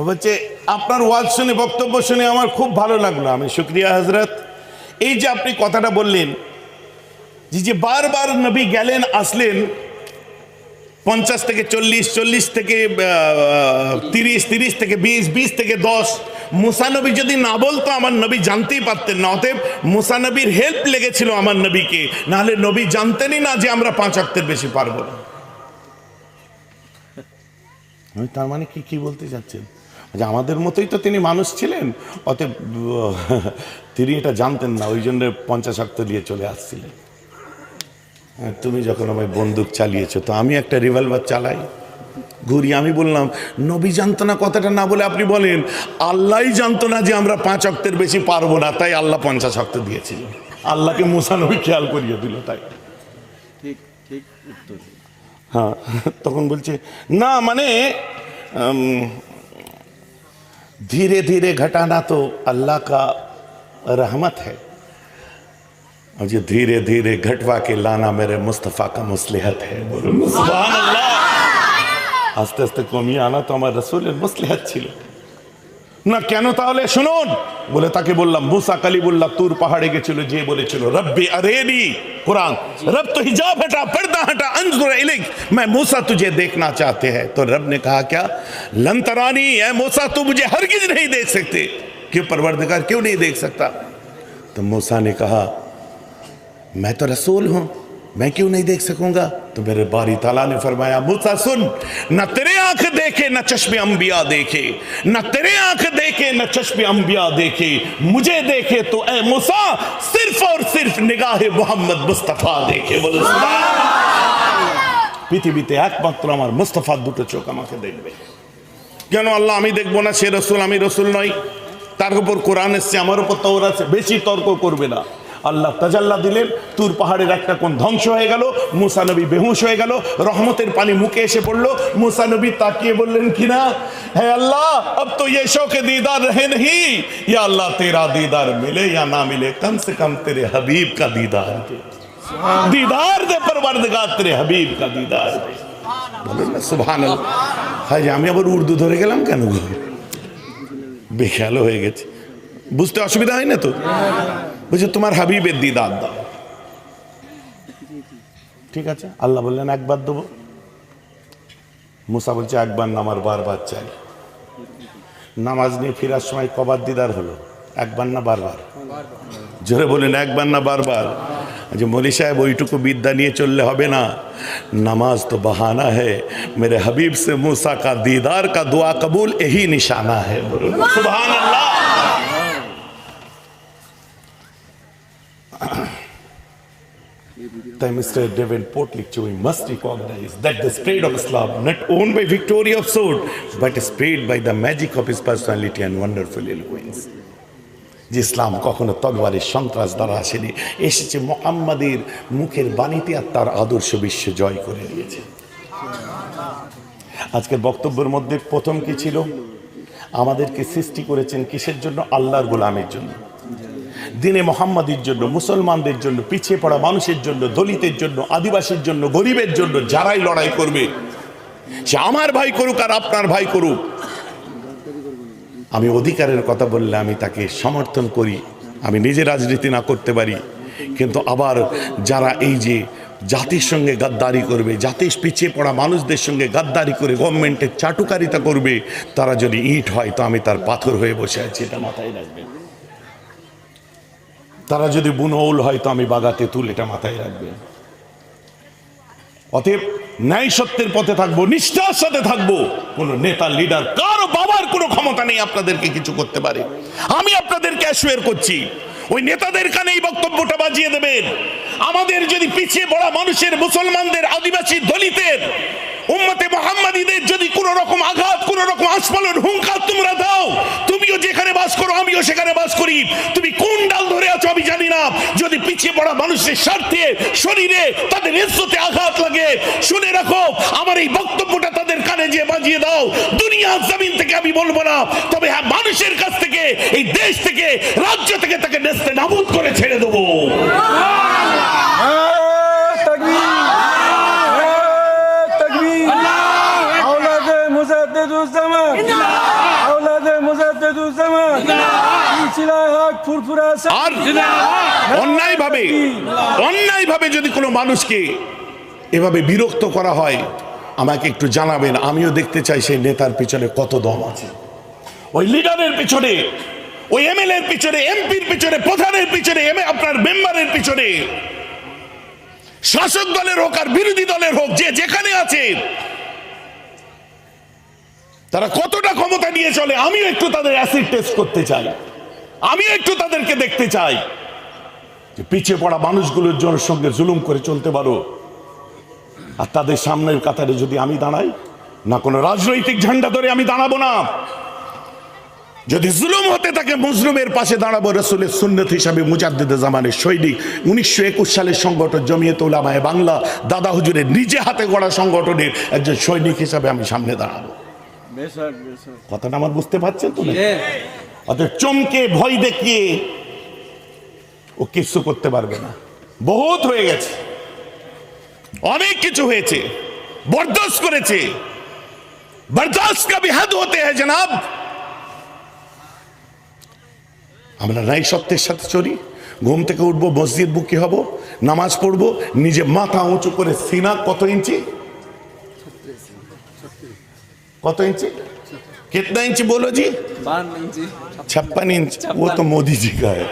বলছে আপনার ওয়াজ শুনে, বক্তব্য শুনে আমার খুব ভালো লাগলো। আমি শুকরিয়া হজরত। এই যে আপনি কথাটা বললেন যে বারবার নবী গেলেন আসলেন, 50 থেকে 40, 40 থেকে 30, 30 থেকে 20, 20 থেকে 10। মুসা নবী যদি না বলতো আমার নবী জানতেই পারতেন না। অতএব মুসা নবীর হেল্প লেগেছিল আমার নবীকে, নাহলে নবী জানতেনই না যে আমরা 5 ওয়াক্তের বেশি পারবো না। তার মানে কি বলতে চাচ্ছেন? যে আমাদের মতোই তো তিনি মানুষ ছিলেন, অতএব তিনি এটা জানতেন না, ওই জন্য 50 ওয়াক্ত দিয়ে চলে আসছিলেন। তুমি যখন আমায় বন্দুক চালিয়েছো তো আমি একটা রিভলভার চালাই, ঘুরি। আমি বললাম নবী জানতো না কথাটা না বলে আপনি বলেন আল্লাহই জানতো না যে আমরা 5 ওয়াক্তের বেশি পারবো না, তাই আল্লাহ 50 ওয়াক্ত দিয়েছিল। আল্লাহকে মুসা নবী খেয়াল করিয়ে দিল, তাই। ঠিক ঠিক উত্তর। हाँ, তখন বলছে না মানে धीरे धीरे घटाना तो अल्लाह का रहमत है, और जो धीरे धीरे घटवा के लाना मेरे मुस्तफ़ा का मुस्लिहत है। बोलो सुभान अल्लाह। আস্তে আস্তে কমিয়ে আনা তো আমার রাসূলের মুসলিহাত ছিল না। কেন তাহলে শুনুন, বলে তাকে বললাম মুসা কালিমুল্লাহ তুর পাহাড়ে গেছিল, যে বলেছিল रब्बी अरेनी, कुरान रब तो हिजाब हटा, पर्दा हटा, अंजुर इलैक, मैं मूसा तुझे देखना चाहते हैं। तो रब ने कहा क्या? लन तरानी, ऐ मूसा तू मुझे हरगिज नहीं देख सकते। क्यों परवरदिगार, क्यों नहीं देख सकता? तो मूसा ने कहा मैं तो रसूल हूं, मैं क्यों नहीं देख सकूंगा? तो मेरे बारी ताला ने फरमाया मूसा सुन, न तेरे आंख देखे न चश्मे अंबिया देखे, न तेरे आंख देखे न चश्मे अंबिया देखे, मुझे देखे तो ए मूसा सिर्फ और सिर्फ निगाहे मोहम्मद मुस्तफा देखे। बोलो सुभान अल्लाह। পৃথিবীতে একমাত্র আমার মুস্তাফার দুটো চোখ আমাকে দেখবে। কেন আল্লাহ আমি দেখবো না? সে রসুল, আমি রসুল নই। তার উপর কোরআন এসছে, আমার উপর তাওরাত আছে, বেশি তর্ক করবে না। আল্লাহ তাজাল্লা দিলেন, তুর পাহাড়ের একটা কোণ ধ্বংস হয়ে গেল, মুসা নবী বেহুশ হয়ে গেল, রহমতের পানি মুখে এসে পড়লো। মুসা নবী তাকিয়ে বললেন কিনা, হে আল্লাহ अब तो ये शौक़े दीदार रहे नहीं, या अल्लाह तेरा दीदार मिले या ना मिले, कम से कम तेरे हबीब का दीदार दे, दीदार दे परवरदिगार, तेरे हबीब का दीदार दे। বলুন না সুবহান আল্লাহ। হায়, আমি আবার উর্দু ধরে গেলাম কেন? বেখেয়াল হয়ে গেছে, বুঝতে অসুবিধা হয় না তো? বুঝছো, তোমার হাবিবের দিদার দাও। ঠিক আছে, আল্লাহ বললেন একবার দেবো। মুসা বলছে একবার না, আমার বারবার চাই। নামাজ নিয়ে ফেরার সময় কবার দিদার হলো? একবার না বারবার? জোরে বলেন একবার না বারবার? যে মৌলী সাহেব ওইটুকু বিদ্যা নিয়ে চললে হবে না, नमाज तो बहाना है, मेरे हबीब से मूसा का दीदार का दुआ कबूल यही निशाना है। सुभान अल्लाह। Mr. Davenport lecture, we must recognize that the spread of Islam not owned by victory of sword, but spread by the magic of his personality and wonderful eloquence. যে ইসলাম কখনো তলোয়ারের সন্ত্রাস দ্বারা আসেনি, এসেছে মুহাম্মাদের মুখের বাণীতে, আর তার আদর্শ বিশ্ব জয় করে নিয়েছে। আজকের বক্তব্যের মধ্যে প্রথম কি ছিল? আমাদেরকে সৃষ্টি করেছেন কিসের জন্য? আল্লাহর গোলামের জন্য, দিনে মুহাম্মাদির জন্য, মুসলমানদের জন্য, পিছিয়ে পড়া মানুষের জন্য, দলিতের জন্য, আদিবাসীর জন্য, গরিবের জন্য। যারাই লড়াই করবে, সে আমার ভাই করুক আর আপনার ভাই করুক, আমি অধিকারের কথা বললে আমি তাকে সমর্থন করি। আমি নিজে রাজনীতি না করতে পারি, কিন্তু আবার যারা এই যে জাতির সঙ্গে গাদ্দারি করবে, জাতির পিছিয়ে পড়া মানুষদের সঙ্গে গাদ্দারি করে গভর্নমেন্টের চাটুকারিতা করবে, তারা যদি ইট হয় তো আমি তার পাথর হয়ে বসে আছি, এটা মাথায় রাখবেন। তারা যদি বুনৌল হয় তো আমি বাগাতে তুল, এটা মাথায় রাখবেন। অতএব ন্যায় সত্যের পথে থাকবো, নিষ্ঠার সাথে থাকবো। কোন নেতা লিডার কারো বাবার কোনো ক্ষমতা নেই আপনাদেরকে কিছু করতে পারে। আমি আপনাদেরকে অ্যাসুয়ার করছি, ওই নেতাদের কানে এই বক্তব্যটা বাজিয়ে দেবেন। আমাদের যদি পিছিয়ে পড়া মানুষের, মুসলমানদের, আদিবাসী, দলিতের, উম্মতে মুহাম্মাদীদের যদি কোনো রকম আঘাত, কোনো রকম আস্ফালন, হুঙ্কার তোমরা দাও, তুমিও যেখানে বাস করো আমিও সেখানে বাস করি, তুমি কোন ডাল ধরে আছো আমি জানি না, যদি পিছিয়ে পড়া মানুষের স্বার্থে, শরীরে, তাদের ইজ্জতে আঘাত লাগে, শুনে রাখো আমার এই বক্তব্যটা তাদের কানে যে বাজিয়ে দাও। দুনিয়া জমিন থেকে আমি বলবো না, তবে হ্যাঁ মানুষের কাছ থেকে, এই দেশ থেকে, রাজ্য থেকে তাকে নেস্তে নাবুদ করে ছেড়ে দেবো। আর অন্যায় ভাবে যদি কোনো মানুষকে এভাবে বিরক্ত করা হয়, আমাকে একটু জানাবেন, আমিও দেখতে চাই সেই নেতার পিছনে কত দম আছে, ওই লিডারের পিছনে, ওই এমএলএর পিছনে, এমপির পিছনে, প্রধানের পিছনে, আপনার মেম্বারের পিছনে, শাসক দলের হোক আর বিরোধী দলের হোক, যে যেখানে আছে তারা কতটা ক্ষমতা নিয়ে চলে। আমিও একটু তাদের অ্যাসিড টেস্ট করতে চাই, আমিও একটু তাদেরকে দেখতে চাই যে পিছিয়ে পড়া মানুষগুলোর জন্য সঙ্গে জুলুম করে চলতে পারো। আর তাদের সামনের কাতারে যদি আমি দাঁড়াই, না কোনো রাজনৈতিক ঝান্ডা ধরে আমি দাঁড়াবো না, যদি জুলুম হতে থাকে মজলুমের পাশে দাঁড়াবো। রাসূলের সুন্নত হিসাবে মুজাদ্দিদে জামানের সৈনিক 1921 সালের সংগঠন জমিয়ত উলামায়ে বাংলা, দাদা হুজুরের নিজে হাতে গড়া সংগঠনের একজন সৈনিক হিসাবে আমি সামনে দাঁড়াবো। কথাটা আমার বুঝতে পারছেন তো? অতএব চমকে ভয় দেখিয়ে ও কিছু করতে পারবে না। বহুত হয়ে গেছে, অনেক কিছু হয়েছে, বরদাস্ত করেছে। বরদাস্ত কা ভি হদ হতে হ্যায় জনাব। আমরা ন্যায় সত্যের সাথে চলি, ঘুম থেকে উঠবো, মসজিদ বুকি হব, নামাজ পড়বো, নিজে মাথা উঁচু করে, সিনা কত ইঞ্চি, কত इंची, कितना इंची बोलो जी? 56 इंच। वो तो मोदी जी का है।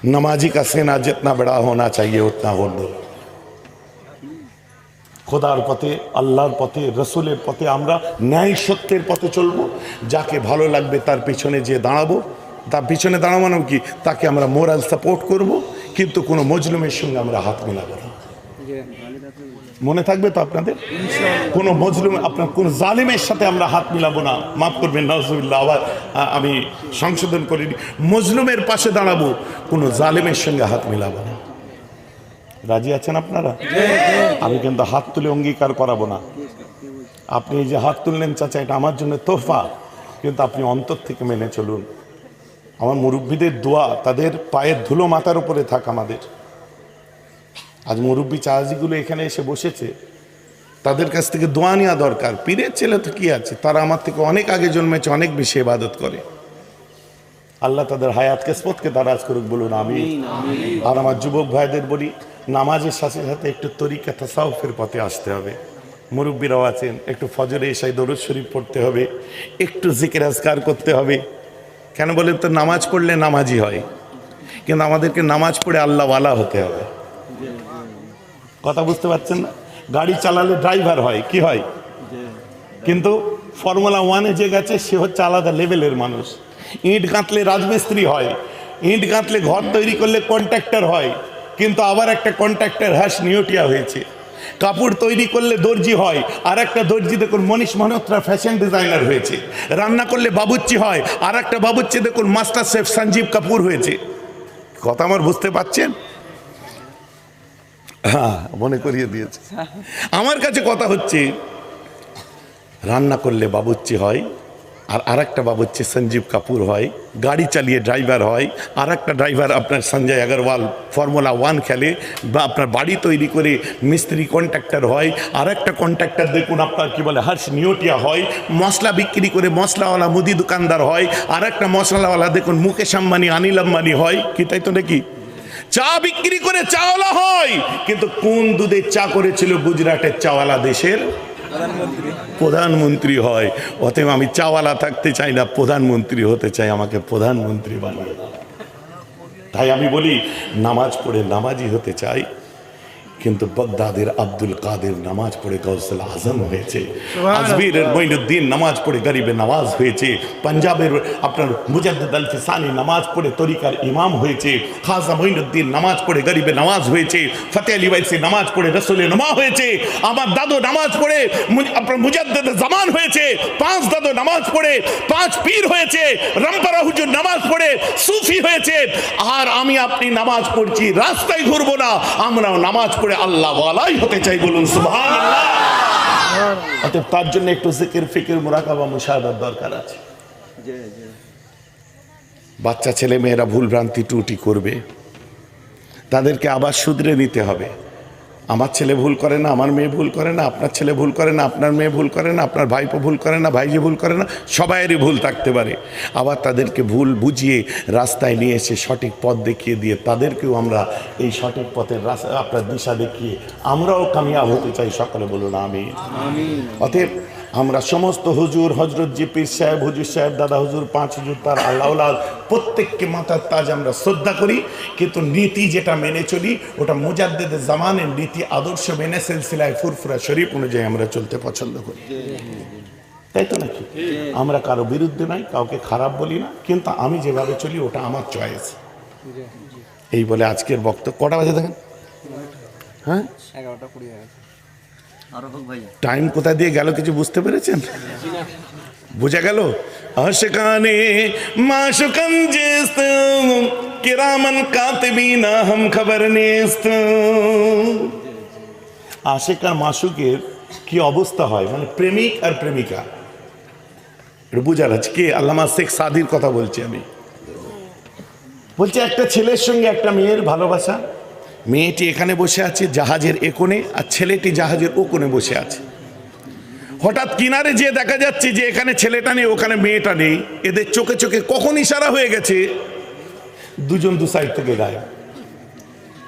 नमाजी का सीना जितना बड़ा होना चाहिए उतना हो दो। খোদার পথে, আল্লাহর পথে, রসুলের পথে আমরা ন্যায় সত্যের পথে চলবো। যাকে ভালো লাগবে তার পিছনে যে দাঁড়াবো, তার পিছনে দাঁড়ানো কি, তাকে আমরা মোরাল সাপোর্ট করব, কিন্তু কোনো মজলুমের সঙ্গে আমরা হাত মেলাবো না। মনে থাকবে তো আপনাদের? কোনো মজলুম, আপনার কোন জালিমের সাথে আমরা হাত মিলাবো না। মাফ করবেন, নাউজুবিল্লাহ, আবার আমি সংশোধন করিনি। মজলুমের পাশে দাঁড়াবো, কোনো জালিমের সঙ্গে হাত মিলাবো না। রাজি আছেন আপনারা? আমি কিন্তু হাত তুলে অঙ্গীকার করাবো না। আপনি যে হাত তুললেন চাচা, এটা আমার জন্য তোহফা, কিন্তু আপনি অন্তর থেকে মেনে চলুন। আমার মুরব্বীদের দোয়া, তাদের পায়ের ধুলো মাথার উপরে থাক আমাদের। আজ মুরব্বী চাহাজিগুলো এখানে এসে বসেছে, তাদের কাছ থেকে দোয়া নেওয়া দরকার। পীরের ছেলে তো কি আছে, তারা আমার থেকে অনেক আগে জন্মেছে, অনেক বেশি ইবাদত করে। আল্লাহ তাদের হায়াত কিসমতকে দারাজ করুক, বলুন আমি। আর আমার যুবক ভাইদের বলি, নামাজের সাথে সাথে একটু তরিকা তাসাউফের পথে আসতে হবে। মুরব্বীরাও আছেন, একটু ফজরে এশায় দরুদ শরীফ পড়তে হবে, একটু জিকির আজকার করতে হবে। কেন বলেন তো? নামাজ পড়লে নামাজি হয়, কিন্তু আমাদেরকে নামাজ পড়ে আল্লাহওয়ালা হতে হবে। কথা বুঝতে পারছেন না? গাড়ি চালালে ড্রাইভার হয়, কি হয়? কিন্তু ফর্মুলা 1-এ যে গেছে সে হচ্ছে আলাদা লেভেলের মানুষ। ইট গাঁথলে রাজমিস্ত্রি হয়, ইট গাঁথলে ঘর তৈরি করলে কন্ট্রাক্টর হয়, কিন্তু আবার একটা কন্ট্রাক্টর হ্যাশ নিউটিয়া হয়েছে। কাপড় তৈরি করলে দর্জি হয়, আর একটা দর্জি দেখুন মনীষ মালহোত্রা ফ্যাশন ডিজাইনার হয়েছে। রান্না করলে বাবুর্চি হয়, আর একটা বাবুর্চি দেখুন মাস্টার শেফ সঞ্জীব কাপুর হয়েছে। কথা আমার বুঝতে পারছেন? হ্যাঁ, মনে করিয়ে দিয়েছে। আমার কাছে কথা হচ্ছে, রান্না করলে বাবুর্চি হয়, আর আরেকটা বাবুর্চি সঞ্জীব কাপুর হয়, গাড়ি চালিয়ে ড্রাইভার হয়, আর একটা ড্রাইভার আপনার সঞ্জয় আগরওয়াল ফর্মুলা 1 খেলে, বা আপনার বাড়ি তৈরি করে মিস্ত্রি কন্ট্রাক্টর হয়, আর একটা কন্ট্রাক্টর দেখুন আপনার কি বলে হর্ষ নিউটিয়া হয়, মশলা বিক্রি করে মশলাওয়ালা মুদি দোকানদার হয়, আর একটা মশলাওয়ালা দেখুন মুকেশ আম্বানি, অনিল আম্বানি হয়, কি তাই তো নাকি? চা বিক্রি করে চাওয়ালা হয়, কিন্তু কোন দুধের চা করেছিল গুজরাটের চাওয়ালা দেশের প্রধানমন্ত্রী হয়। অতএব আমি চাওয়ালা থাকতে চাই না, প্রধানমন্ত্রী হতে চাই, আমাকে প্রধানমন্ত্রী বানাবে। তাই আমি বলি, নামাজ পড়ে নামাজি হতে চাই, কিন্তু বাগদাদের আব্দুল কাদের নামাজ পড়ে গৌসুল আজম হয়েছে, আজমিরের মঈনুদ্দিন নামাজ পড়ে গরিবে নওয়াজ হয়েছে, পাঞ্জাবের আপনার মুজাদ্দিদ আল ফিসানি নামাজ পড়ে তরিকার ইমাম হয়েছে, খাজা মঈনুদ্দিন নামাজ পড়ে গরিবে নওয়াজ হয়েছে, ফতেহ আলী ওয়াইসি নামাজ পড়ে রসুলে নুমা হয়েছে, আমার দাদু নামাজ পড়ে আপনার মুজাদ্দিদ জামান হয়েছে, 5 দাদু নামাজ পড়ে 5 পীর হয়েছে, রামপারা হুজুর নামাজ পড়ে সুফি হয়েছে। আর আমি আপনি নামাজ পড়ছি, রাস্তায় ঘুরবো না, আমরাও নামাজ পড়ে আল্লাহ ওয়ালাই হতে চাই, বলুন সুবহানাল্লাহ। অতএব তার জন্য একটু জিকির, ফিকির, মুরাকাবা, মুশাহাদার দরকার আছে। বাচ্চা ছেলে মেয়েরা ভুল ভ্রান্তি ত্রুটি করবে, তাদেরকে আবার শুধরে নিতে হবে। আমার ছেলে ভুল করে না, আমার মেয়ে ভুল করে না, আপনার ছেলে ভুল করে না, আপনার মেয়ে ভুল করে না, আপনার ভাইপো ভুল করে না, ভাইজি ভুল করে না, সবাইয়েরই ভুল থাকতে পারে। আবার তাদেরকে ভুল বুঝিয়ে রাস্তায় নিয়ে এসে সঠিক পথ দেখিয়ে দিয়ে তাদেরকেও আমরা এই সঠিক পথের রাস্তা আপনার দিশা দেখিয়ে আমরাও কামিয়াব হতে চাই। সকলে বলুন আমিন। অতএব আমরা সমস্ত হুজুর, হজরত জি পীর সাহেব, হুজুর সাহেব, দাদা হুজুর, 5 হুজুর, তার আল্লাহ প্রত্যেককে মাথার তাজ আমরা শ্রদ্ধা করি, কিন্তু নীতি যেটা মেনে চলি ওটা মুজাদ্দেদের জামানের নীতি আদর্শ মেনে সিলসিলায় ফুরফুরা শরীফ অনুযায়ী আমরা চলতে পছন্দ করি, তাই তো নাকি? আমরা কারো বিরুদ্ধে নাই, কাউকে খারাপ বলি না, কিন্তু আমি যেভাবে চলি ওটা আমার চয়েস। এই বলে আজকের বক্তব্য কটা বাজে দেখেন, হ্যাঁ 11:20 আরো হোক ভাইয়া। টাইম কোথা দিয়ে গেল কিছু বুঝতে পেরেছেন? বুঝা গেল? আশকানে মাশুকান জিস্ত কিরামান কাতিবিনা হাম খবর নিস্ত। আশিক আর মাশুকের কি অবস্থা হয়, মানে প্রেমিক আর প্রেমিকা, এটা বুঝার আছে কি? আল্লামা শেখ সাদির কথা বলছি আমি। বলছে একটা ছেলের সঙ্গে একটা মেয়ের ভালোবাসা, মেয়েটি এখানে বসে আছে জাহাজের এ কোণে, আর ছেলেটি জাহাজের ও কোণে বসে আছে। হঠাৎ কিনারে যেয়ে দেখা যাচ্ছে যে এখানে ছেলেটা নেই, ওখানে মেয়েটা নেই। এদের চোখে চোখে কখন ইশারা হয়ে গেছে, দুজন দু সাইড থেকে গায়ে,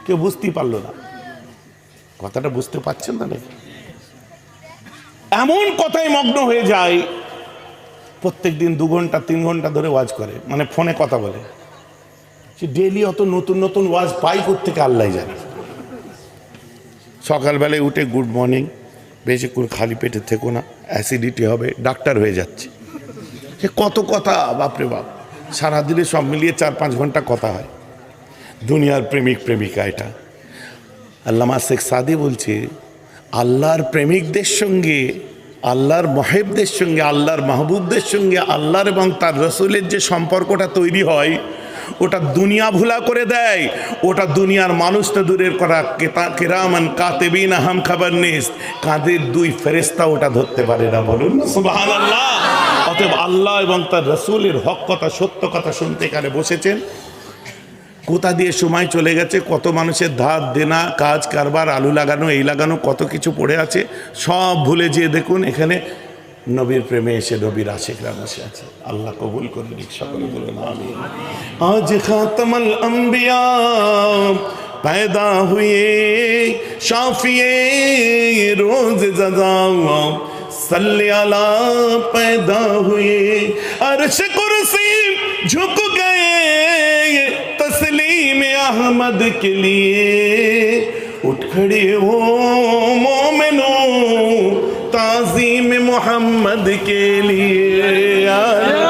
কেউ বুঝতেই পারলো না। কথাটা বুঝতে পারছেন না নাকি? এমন কথায় মগ্ন হয়ে যায়, প্রত্যেক দিন 2 ঘন্টা 3 ঘন্টা ধরে ওয়াজ করে, মানে ফোনে কথা বলে। সে ডেইলি অত নতুন নতুন ওয়াজ পাই থেকে আল্লাহ জানে। সকালবেলায় উঠে গুড মর্নিং, বেশিক্ষণ খালি পেটে থেকো না, অ্যাসিডিটি হবে, ডাক্তার হয়ে যাচ্ছে। সে কত কথা, বাপরে বাপ, সারাদিনে সব মিলিয়ে 4-5 ঘন্টা কথা হয়। দুনিয়ার প্রেমিক প্রেমিকা এটা। আল্লামা শেখ সাদি বলছে, আল্লাহর প্রেমিকদের সঙ্গে, আল্লাহর মহেবদের সঙ্গে, আল্লাহর মাহবুবদের সঙ্গে আল্লাহর এবং তার রসুলের যে সম্পর্কটা তৈরি হয়, ওটা দুনিয়া ভুলা করে দেয়। ওটা দুনিয়ার মানুষ তো দূরের করা, কিরামান কাতিবিনা হাম খবর নিস, কাঁধের 2 ফেরেশতা ওটা ধরতে পারে না। বলুন সুবহানাল্লাহ। অতএব আল্লাহ এবং তার রসুলের হক কথা, সত্য কথা শুনতে এখানে বসেছেন। কোথা দিয়ে সময় চলে গেছে, কত মানুষের ধার দেনা, কাজ কারবার, আলু লাগানো, এই লাগানো, কত কিছু পড়ে আছে, সব ভুলে যেয়ে দেখুন এখানে নবীর প্রেমে এসে নবীর আশিকরা বসে আছে। আল্লাহ কবুল করে নিক, সকলে বলুন আমিন। আজ খাতমুল আম্বিয়া पैदा हुए, शाफिए रोज जज़ा सल्ले अला पैदा हुए, अर्श कुर्सी झुक गए तस्लीम अहमद के लिए, उठ खड़े हो मोमिनो ताज़ीम मोहम्मद के लिए।